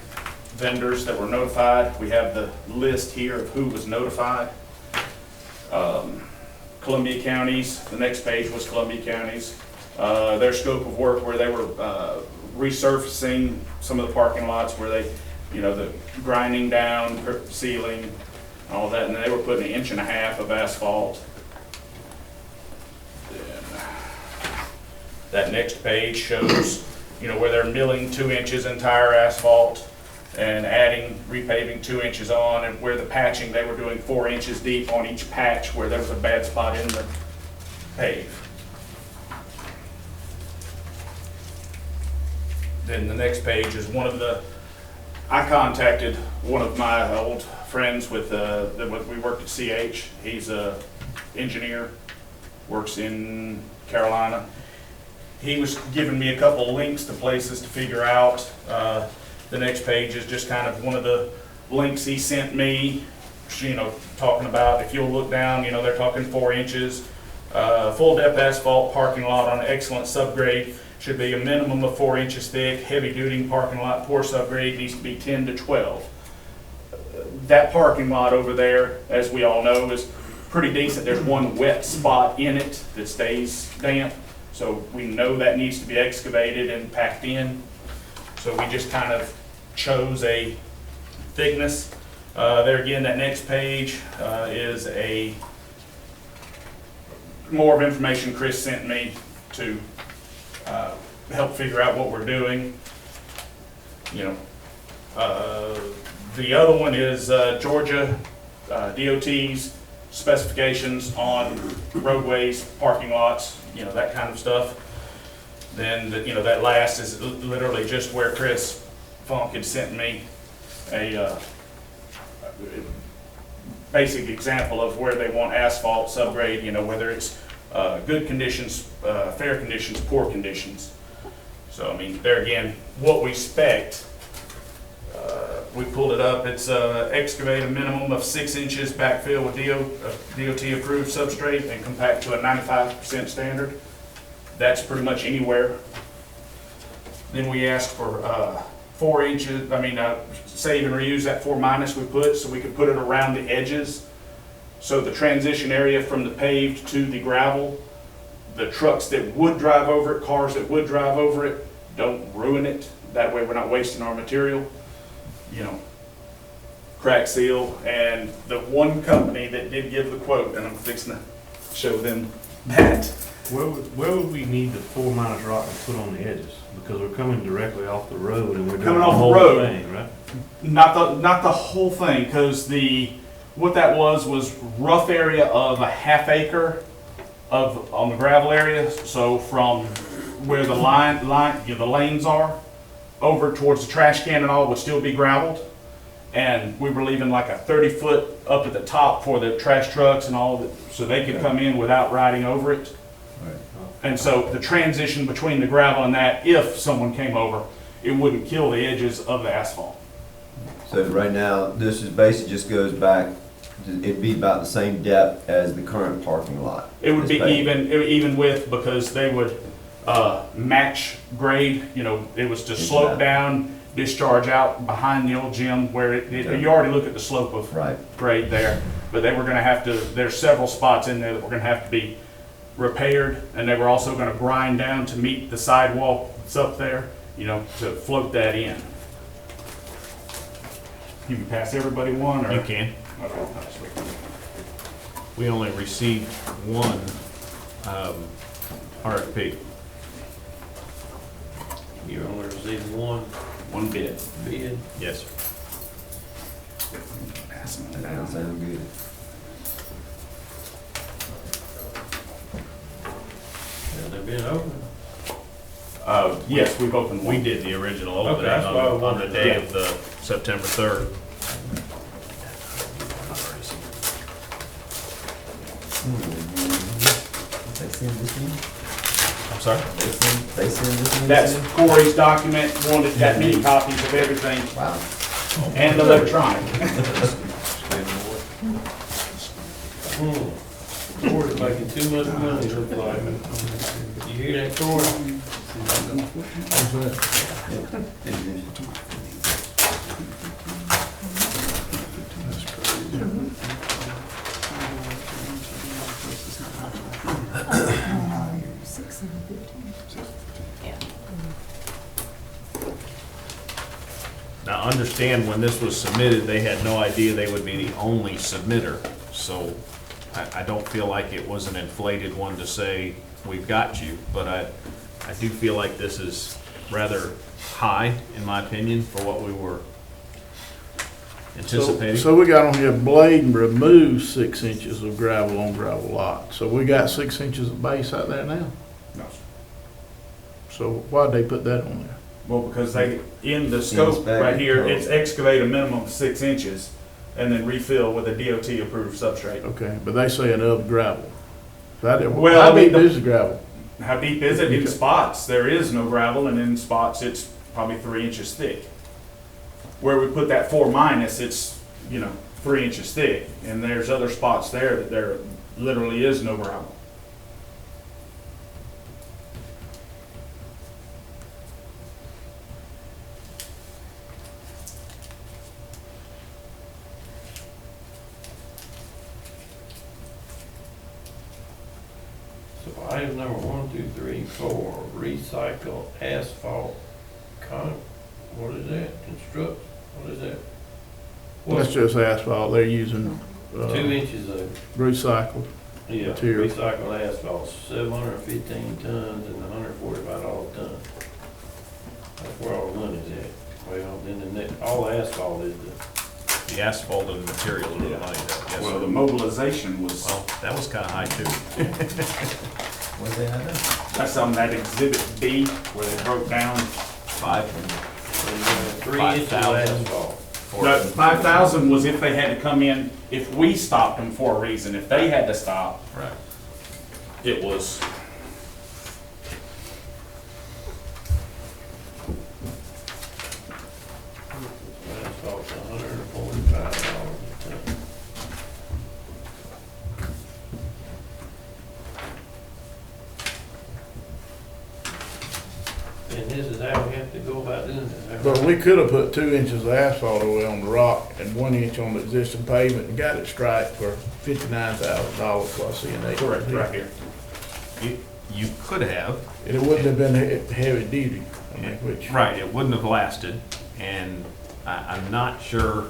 Speaker 13: vendors that were notified. We have the list here of who was notified. Columbia counties, the next page was Columbia counties. Their scope of work where they were resurfacing some of the parking lots where they, the grinding down, sealing, all that, and they were putting 1.5 inches of asphalt. Then that next page shows, where they're milling 2 inches entire asphalt and adding, repaving 2 inches on, and where the patching, they were doing 4 inches deep on each patch where there was a bad spot in the pave. Then the next page is I contacted one of my old friends we worked at CH. He's a engineer, works in Carolina. He was giving me a couple links to places to figure out. The next page is just kind of one of the links he sent me, talking about, if you'll look down, they're talking 4 inches. Full depth asphalt parking lot on excellent subgrade should be a minimum of 4 inches thick. Heavy duty parking lot, poor subgrade needs to be 10 to 12. That parking lot over there, as we all know, is pretty decent. There's one wet spot in it that stays damp. So we know that needs to be excavated and packed in. So we just kind of chose a thickness. There again, that next page is more of information Chris sent me to help figure out what we're doing. The other one is Georgia DOT's specifications on roadways, parking lots, that kind of stuff. Then, that last is literally just where Chris Funk had sent me a basic example of where they want asphalt subgrade, whether it's good conditions, fair conditions, poor conditions. So, there again, what we spec'd, we pulled it up. It's excavate a minimum of 6 inches backfill with DOT approved substrate and compact to a 95% standard. That's pretty much anywhere. Then we asked for 4 inches, save and reuse that 4- we put, so we could put it around the edges. So the transition area from the paved to the gravel, the trucks that would drive over it, cars that would drive over it, don't ruin it. That way we're not wasting our material. Crack seal, and the one company that did give the quote, and I'm fixing to show them that.
Speaker 7: Where would we need the 4- rock to put on the edges? Because we're coming directly off the road and we're doing
Speaker 13: Coming
Speaker 7: the
Speaker 13: off the
Speaker 7: whole
Speaker 13: road.
Speaker 7: thing, right?
Speaker 13: Not the whole thing, because what that was rough area of a 1/2 acre on the gravel area. So from where the the lanes are over towards the trash can and all would still be gravelled. And we were leaving like a 30-foot up at the top for the trash trucks and all, so they could come in without riding over it.
Speaker 1: Right.
Speaker 13: And so the transition between the gravel and that, if someone came over, it wouldn't kill the edges of the asphalt.
Speaker 1: So right now, this is basically just goes back, it'd be about the same depth as the current parking lot.
Speaker 13: It would be
Speaker 1: It's paved.
Speaker 13: even width, because they would match grade. It was to slope down, discharge out behind the old gym where you already look at the slope of
Speaker 1: Right.
Speaker 13: grade there. But they were going to have to, there's several spots in there that were going to have to be repaired, and they were also going to grind down to meet the sidewalk that's up there, to float that in. You can pass everybody one, or?
Speaker 3: You can.
Speaker 13: Okay.
Speaker 3: We only received one RFP.
Speaker 8: You only received one
Speaker 13: One bid.
Speaker 8: bid.
Speaker 3: Yes, sir.
Speaker 13: Pass them
Speaker 1: That
Speaker 13: down.
Speaker 1: sounds good.
Speaker 8: been over?
Speaker 13: Yes, we've opened one.
Speaker 3: We did the original
Speaker 8: Okay,
Speaker 3: opening
Speaker 8: that's what I
Speaker 3: on the
Speaker 8: wanted.
Speaker 3: day of the September 3rd.
Speaker 1: They send this in?
Speaker 3: I'm sorry?
Speaker 1: They send this in?
Speaker 13: That's Corey's document, wanted that many copies of everything,
Speaker 1: Wow.
Speaker 13: and electronic.
Speaker 8: Corey's making too much money, look like. You hear that, Corey?
Speaker 3: Now, understand, when this was submitted, they had no idea they would be the only submitter. So I don't feel like it was an inflated one to say, we've got you. But I do feel like this is rather high, in my opinion, for what we were anticipating.
Speaker 6: So we got on here, blade and remove 6 inches of gravel on gravel lot. So we got 6 inches of base out there now.
Speaker 13: No.
Speaker 6: So why'd they put that on there?
Speaker 13: Well, because they, in the scope
Speaker 1: Inspect
Speaker 13: right here,
Speaker 1: code.
Speaker 13: it's excavate a minimum of 6 inches and then refill with a DOT approved substrate.
Speaker 6: Okay, but they saying of gravel. How
Speaker 13: Well,
Speaker 6: deep is the gravel?
Speaker 13: How deep is it? In spots, there is no gravel, and in spots, it's probably 3 inches thick. Where we put that 4-, it's, 3 inches thick, and there's other spots there that there literally is no gravel.
Speaker 8: So item number 1, 2, 3, 4, recycle asphalt what is that? Construct, what is that?
Speaker 6: That's just asphalt. They're using
Speaker 8: 2 inches of,
Speaker 6: recycled.
Speaker 8: yeah,
Speaker 6: material.
Speaker 8: recycled asphalt, 715 tons and $145 a ton. That's where all the money's at. Well, then the next, all the asphalt is
Speaker 3: The asphalt and material are the money that, yes,
Speaker 13: Well, the
Speaker 3: sir.
Speaker 13: mobilization was,
Speaker 3: Well, that was kind of high too.
Speaker 1: What do they have there?
Speaker 13: that's on that exhibit B, where they broke down.
Speaker 8: 3 inches of
Speaker 3: 5,000.
Speaker 8: asphalt.
Speaker 13: No, 5,000 was if they had to come in, if we stopped them for a reason. If they had to stop,
Speaker 3: Right.
Speaker 13: it was,
Speaker 8: Asphalt's $145 a ton. And this is how we have to go about doing this.
Speaker 6: But we could have put 2 inches of asphalt away on the rock and 1 inch on the existing pavement and got it striped for $59,000 plus CNA.
Speaker 13: correct, right here.
Speaker 3: You could have,
Speaker 6: And it wouldn't have been heavy duty, I mean, which.
Speaker 3: right, it wouldn't have lasted, and I'm not sure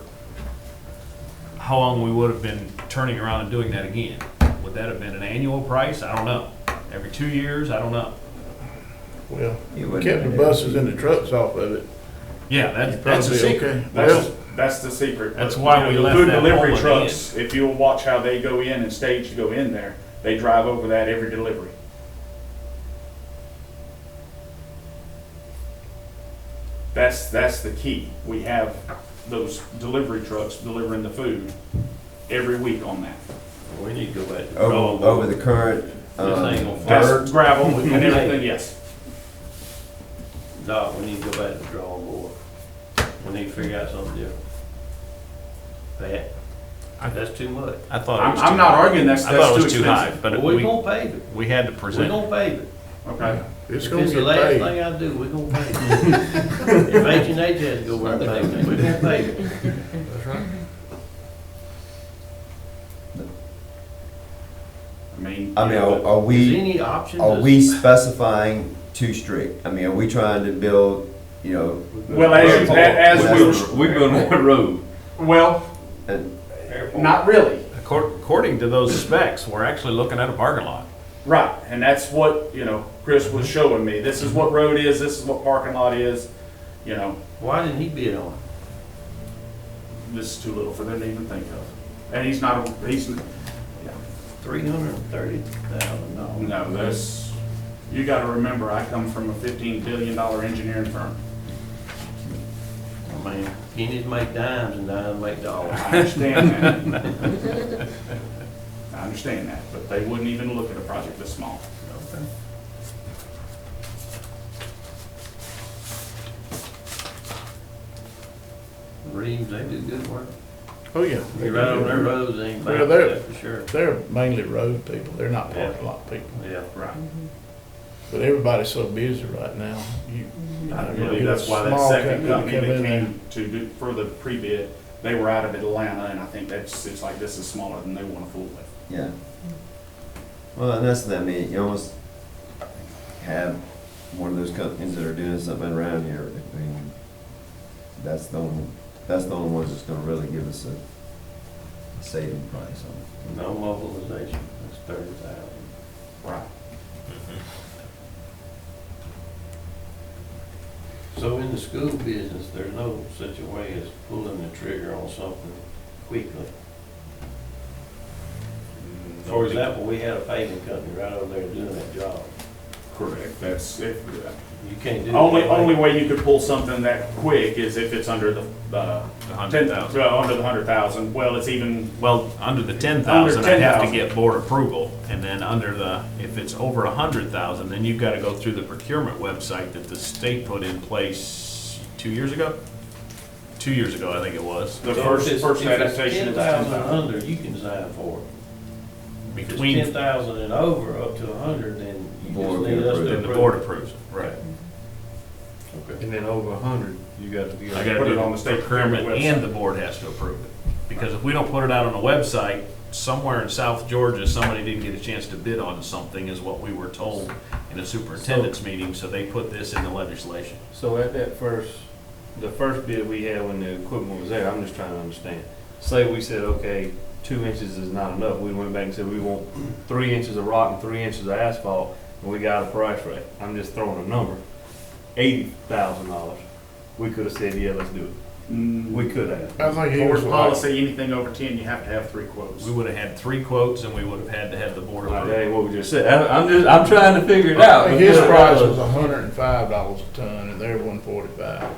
Speaker 3: how long we would have been turning around and doing that again. Would that have been an annual price? I don't know. Every 2 years? I don't know.
Speaker 6: Well,
Speaker 1: You
Speaker 6: we
Speaker 1: wouldn't
Speaker 6: kept
Speaker 1: have
Speaker 6: the
Speaker 1: been
Speaker 6: buses and the trucks off of it.
Speaker 3: Yeah, that's a
Speaker 6: Probably
Speaker 3: secret.
Speaker 6: okay.
Speaker 13: That's,
Speaker 6: Well,
Speaker 13: that's the secret.
Speaker 3: That's why we
Speaker 13: The
Speaker 3: left
Speaker 13: food
Speaker 3: that
Speaker 13: delivery
Speaker 3: hole at the
Speaker 13: trucks, if you'll watch how they go in and stage to go in there, they drive over that every delivery. That's the key. We have those delivery trucks delivering the food every week on that.
Speaker 8: We need to go back to the drawing
Speaker 1: Over
Speaker 8: board.
Speaker 1: the current,
Speaker 8: This ain't gonna
Speaker 13: That's
Speaker 1: bird?
Speaker 13: gravel and everything, yes.
Speaker 8: No, we need to go back to the drawing board. We need to figure out something different. That's too much.
Speaker 3: I thought it was too
Speaker 13: I'm not
Speaker 3: high.
Speaker 13: arguing that's
Speaker 3: I thought it
Speaker 13: too
Speaker 3: was too high,
Speaker 13: expensive.
Speaker 3: but
Speaker 8: We're
Speaker 3: we
Speaker 8: gonna pave it.
Speaker 3: we had to
Speaker 8: We're
Speaker 3: present.
Speaker 8: gonna pave it.
Speaker 13: Okay.
Speaker 6: it's
Speaker 8: If
Speaker 6: gonna
Speaker 8: it's the
Speaker 6: get
Speaker 8: last
Speaker 6: paid.
Speaker 8: thing I do, we're gonna pave it. If H&H has to go where they pave it, we're gonna pave it.
Speaker 3: That's right.
Speaker 1: I mean, are
Speaker 8: Is
Speaker 1: we,
Speaker 8: any option?
Speaker 1: are we specifying too strict? I mean, are we trying to build,
Speaker 13: Well, as we,
Speaker 8: We're going on road.
Speaker 13: well,
Speaker 1: and
Speaker 13: not really.
Speaker 3: According to those specs, we're actually looking at a parking lot.
Speaker 13: Right, and that's what, Chris was showing me. This is what road is, this is what parking lot is,
Speaker 8: Why didn't he bid on it?
Speaker 13: this is too little for them to even think of. And he's not, he's,
Speaker 8: $330,000.
Speaker 13: no, that's, You gotta remember, I come from a $15 billion engineering firm.
Speaker 8: I mean, pennies make dimes and dimes make dollars.
Speaker 13: I understand that. I understand that, but they wouldn't even look at a project this small.
Speaker 8: Okay. Reeves, they do good work.
Speaker 6: Oh, yeah.
Speaker 8: They right on their roads, they ain't
Speaker 6: Well,
Speaker 8: bad,
Speaker 6: they're-
Speaker 8: that's for sure.
Speaker 6: They're mainly road people. They're not
Speaker 8: Yeah.
Speaker 6: parking lot people.
Speaker 8: Yeah.
Speaker 13: Right.
Speaker 6: But everybody's so busy right now.
Speaker 13: I
Speaker 6: you
Speaker 13: believe
Speaker 6: get a
Speaker 13: that's why that
Speaker 6: small
Speaker 13: second company
Speaker 6: come
Speaker 13: that
Speaker 6: in there.
Speaker 13: came to do, for the pre-bid, they were out of Atlanta, and I think it's like this is smaller than they wanna fool with.
Speaker 1: Yeah. Well, and that's, I mean, you almost have one of those companies that are doing something around here. I mean, that's the only ones that's gonna really give us a saving price on it.
Speaker 8: No mobilization, that's 30,000.
Speaker 13: Right.
Speaker 8: So in the school business, there's no such a way as pulling the trigger on something quickly. For example, we had a paving company right over there doing that job.
Speaker 13: Correct, that's, if,
Speaker 8: You can't do that.
Speaker 13: only way you could pull something that quick is if it's under the,
Speaker 3: 100,000.
Speaker 13: Under the 100,000, well, it's even,
Speaker 3: Well, under the 10,000,
Speaker 13: Under
Speaker 3: I'd have to
Speaker 13: 10,000.
Speaker 3: get board approval. And then under the, if it's over 100,000, then you've got to go through the procurement website that the state put in place 2 years ago? 2 years ago, I think it was.
Speaker 13: the
Speaker 8: So
Speaker 13: first
Speaker 8: if it's
Speaker 13: adaptation is
Speaker 8: 10,000 and
Speaker 13: 10,000.
Speaker 8: under, you can sign for it. If it's
Speaker 3: Between,
Speaker 8: 10,000 and over, up to 100, then you
Speaker 1: Board
Speaker 8: just need us
Speaker 1: approve.
Speaker 8: to
Speaker 3: then the
Speaker 8: approve.
Speaker 3: board approves it, right.
Speaker 8: Okay.
Speaker 7: And then over 100, you got to be.
Speaker 3: I gotta
Speaker 13: Put it
Speaker 3: do
Speaker 13: on the state
Speaker 3: procurement
Speaker 13: procurement
Speaker 3: and the board has to approve it. Because if we don't put it out on the website, somewhere in South Georgia, somebody didn't get a chance to bid on something, is what we were told in a superintendent's meeting, so they put this in the legislation.
Speaker 7: So at that the first bid we had when the equipment was there, I'm just trying to understand. Say we said, okay, 2 inches is not enough. We went back and said we want 3 inches of rock and 3 inches of asphalt, and we got a price rate. I'm just throwing a number. $80,000. We could have said, yeah, let's do it. We could have.
Speaker 6: I think he
Speaker 13: Board
Speaker 6: was like,
Speaker 13: policy, anything over 10, you have to have 3 quotes.
Speaker 3: We would have had 3 quotes and we would have had to have the board
Speaker 7: That
Speaker 3: approve.
Speaker 7: ain't what we just said. I'm trying to figure it out.
Speaker 6: I think his price was $105 a ton and they're $145.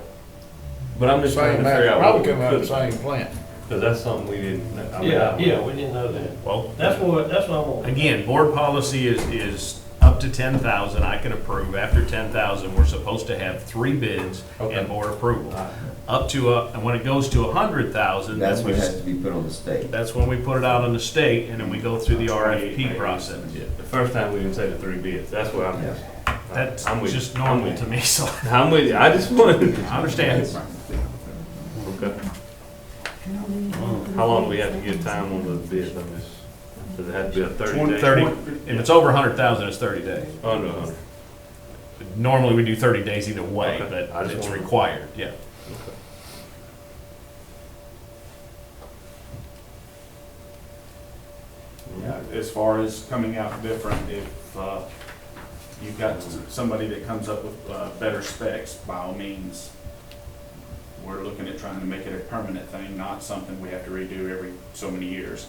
Speaker 7: But I'm just trying
Speaker 6: Same
Speaker 7: to
Speaker 6: match,
Speaker 7: figure out what
Speaker 6: probably
Speaker 7: we
Speaker 6: come out of the
Speaker 7: could,
Speaker 6: same plant.
Speaker 7: because that's something we didn't. I mean,
Speaker 8: Yeah, we didn't know that.
Speaker 3: Well,
Speaker 8: That's what I want.
Speaker 3: again, board policy is up to 10,000, I can approve. After 10,000, we're supposed to have 3 bids
Speaker 7: Okay.
Speaker 3: and board approval.
Speaker 7: Alright.
Speaker 3: Up to, and when it goes to 100,000,
Speaker 1: That's
Speaker 3: then
Speaker 1: what
Speaker 3: we,
Speaker 1: has to be put on the state.
Speaker 3: that's when we put it out on the state, and then we go through the RFP process.
Speaker 7: The first time we didn't say the 3 bids. That's what I'm.
Speaker 3: That's
Speaker 7: I'm with you.
Speaker 3: just
Speaker 7: I'm
Speaker 3: normal
Speaker 7: with
Speaker 3: to me, so
Speaker 7: you. I'm with you. I just wanted.
Speaker 3: I understand.
Speaker 7: Okay. How long do we have to give time on the bids on this? Does it have to be a 30 day?
Speaker 3: 30, if it's over 100,000, it's 30 days.
Speaker 7: Under 100.
Speaker 3: Normally, we do 30 days either way,
Speaker 7: Okay. I
Speaker 3: but
Speaker 7: just
Speaker 3: it's
Speaker 7: wanted-
Speaker 3: required, yeah.
Speaker 13: Yeah, as far as coming out different, if you've got somebody that comes up with better specs, by all means, we're looking at trying to make it a permanent thing, not something we have to redo every so many years.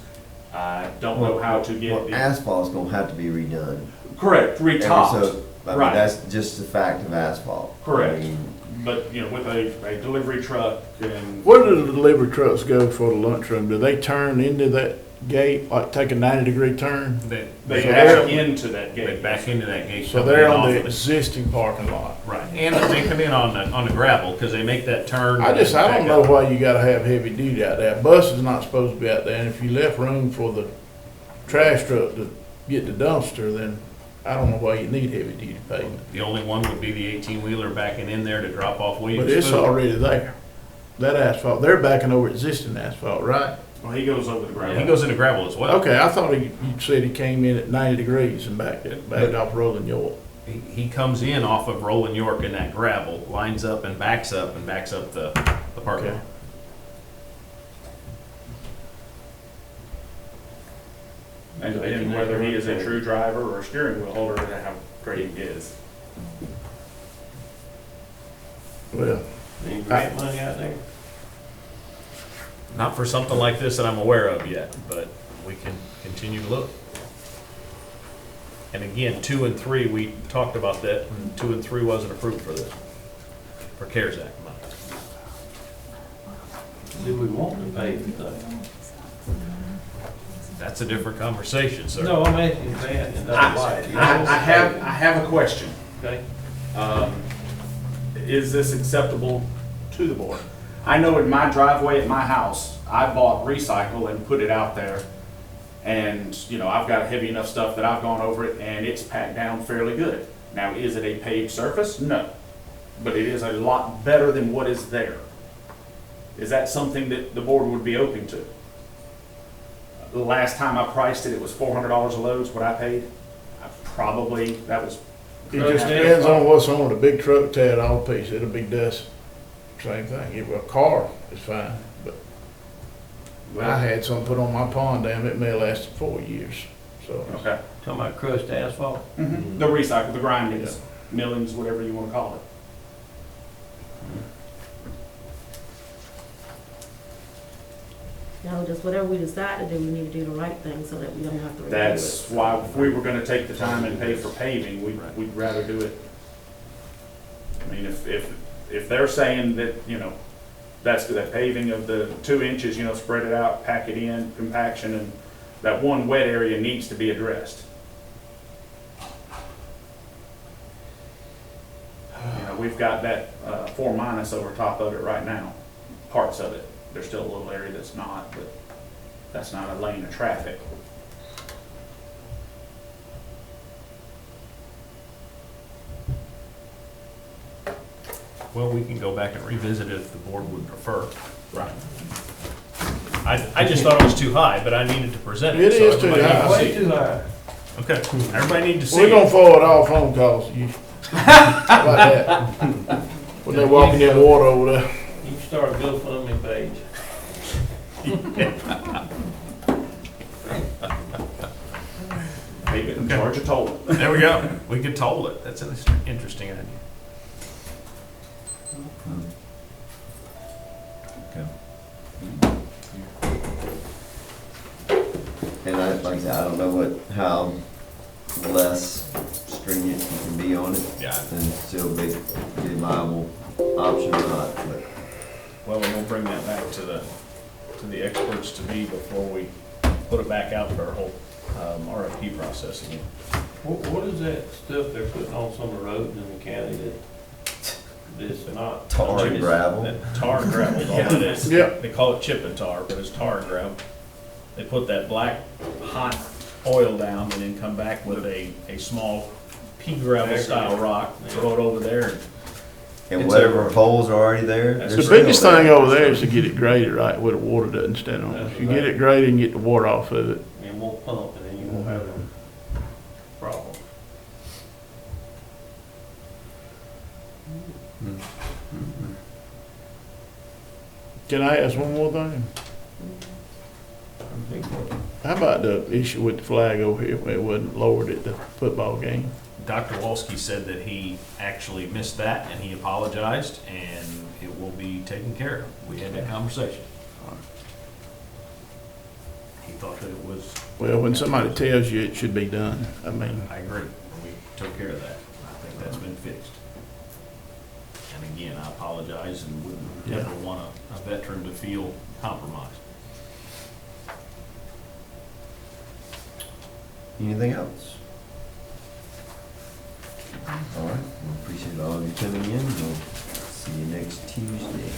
Speaker 13: I don't know how to get
Speaker 1: Well,
Speaker 13: the.
Speaker 1: asphalt's gonna have to be redone.
Speaker 13: Correct,
Speaker 1: Every
Speaker 13: retopped,
Speaker 1: so- I mean,
Speaker 13: right.
Speaker 1: that's just the fact of asphalt.
Speaker 13: Correct.
Speaker 1: I mean,
Speaker 13: but, you know, with a delivery truck and.
Speaker 6: Where do the delivery trucks go for the lunchroom? Do they turn into that gate, like take a 90-degree turn?
Speaker 3: They
Speaker 13: They
Speaker 6: So
Speaker 13: back
Speaker 6: they're-
Speaker 13: into that
Speaker 3: they
Speaker 13: gate.
Speaker 3: back into that gate.
Speaker 6: So
Speaker 3: coming
Speaker 6: they're
Speaker 3: in
Speaker 6: on
Speaker 3: off
Speaker 6: the
Speaker 3: of
Speaker 6: existing parking lot.
Speaker 3: Right, and they come in on the gravel, because they make that turn.
Speaker 6: I
Speaker 3: and then
Speaker 6: don't
Speaker 3: back
Speaker 6: know
Speaker 3: up.
Speaker 6: why you gotta have heavy duty out there. Bus is not supposed to be out there, and if you left room for the trash truck to get the dumpster, then I don't know why you need heavy duty pavement.
Speaker 3: The only one would be the 18-wheeler backing in there to drop off Williams
Speaker 6: But it's
Speaker 3: Food.
Speaker 6: already there. That asphalt, they're backing over existing asphalt, right?
Speaker 13: Well, he goes over the ground.
Speaker 3: He goes into gravel as well.
Speaker 6: Okay, I thought you said he came in at 90 degrees and backed off Rolling York.
Speaker 3: He comes in off of Rolling York in that gravel, lines up and backs up the parking
Speaker 6: Okay.
Speaker 3: lot.
Speaker 13: And depending whether he is a true driver or a steering wheel holder, and how great he is.
Speaker 6: Well,
Speaker 8: Any grant money out there?
Speaker 3: Not for something like this that I'm aware of yet, but we can continue to look. And again, 2 and 3, we talked about that, and 2 and 3 wasn't approved for this, for CARES Act money.
Speaker 8: Do we want to pay for that?
Speaker 3: That's a different conversation, sir.
Speaker 8: No, I'm asking that, and that's why.
Speaker 13: I have a question.
Speaker 8: Okay.
Speaker 13: Is this acceptable to the board? I know in my driveway at my house, I bought recycle and put it out there. And, you know, I've got heavy enough stuff that I've gone over it and it's packed down fairly good. Now, is it a paved surface? No. But it is a lot better than what is there. Is that something that the board would be open to? The last time I priced it, it was $400 a load is what I paid. That was.
Speaker 6: It just depends on what's on it. A big truck tear it all to pieces, it'll be dust. Same thing. If a car is fine, but I had some put on my pond dam, it may have lasted 4 years, so.
Speaker 13: Okay.
Speaker 8: Talking about crushed asphalt?
Speaker 13: The recycle, the grindings, millings, whatever you want to call it.
Speaker 2: No, just whatever we decide to do, we need to do the right thing so that we don't have to redo it.
Speaker 13: That's why if we were gonna take the time and pay for paving, we'd rather do it. I mean, if they're saying that, you know, that's that paving of the 2 inches, you know, spread it out, pack it in, compaction, and that one wet area needs to be addressed. You know, we've got that 4- over top of it right now, parts of it. There's still a little area that's not, but that's not a lane of traffic.
Speaker 3: Well, we can go back and revisit it if the board would prefer.
Speaker 13: Right.
Speaker 3: I just thought it was too high, but I needed to present it.
Speaker 6: It
Speaker 3: so
Speaker 6: is too
Speaker 3: everybody
Speaker 6: high.
Speaker 3: needs to
Speaker 8: Way
Speaker 3: see
Speaker 8: too
Speaker 3: it.
Speaker 8: high.
Speaker 3: Okay, everybody needs to see
Speaker 6: We're gonna
Speaker 3: it.
Speaker 6: forward all phone calls to you. How about that? When they're walking in water over there.
Speaker 8: You can start a GoFundMe page.
Speaker 13: Pave it and charge a toll.
Speaker 3: There we go. We could toll it. That's an interesting idea.
Speaker 1: And like I said, I don't know how less stringent you can be on it
Speaker 3: Yeah.
Speaker 1: and still be a viable option or not, but.
Speaker 10: Well, we'll bring that back to the experts to be before we put it back out for our whole RFP process again.
Speaker 8: What is that stuff they're putting on some of the roads in the county that's not?
Speaker 1: Tar and gravel.
Speaker 10: That tar and gravel is all it is.
Speaker 6: Yeah.
Speaker 10: They call it chip and tar, but it's tar and gravel. They put that black, hot oil down and then come back with a small pea gravel style rock, throw it over there.
Speaker 1: And
Speaker 10: It's
Speaker 1: whatever
Speaker 10: over.
Speaker 1: holes are already there.
Speaker 10: That's
Speaker 1: they're
Speaker 6: The
Speaker 1: still
Speaker 6: biggest
Speaker 1: there.
Speaker 6: thing over there is to get it graded right where the water doesn't stand on it. If you get it graded and get the water off of it,
Speaker 8: And won't pump, and then you won't have a problem.
Speaker 6: can I ask one more thing? How about the issue with the flag over here where it wasn't lowered at the football game?
Speaker 3: Dr. Wolski said that he actually missed that and he apologized and it will be taken care of. We had that conversation. He thought that it was,
Speaker 6: Well, when somebody tells you it should be done, I mean,
Speaker 3: I agree, we took care of that. I think that's been fixed. And again, I apologize and wouldn't
Speaker 6: Yeah.
Speaker 3: ever want a veteran to feel compromised.
Speaker 1: Anything else? All right, we appreciate all of you coming in. We'll see you next Tuesday.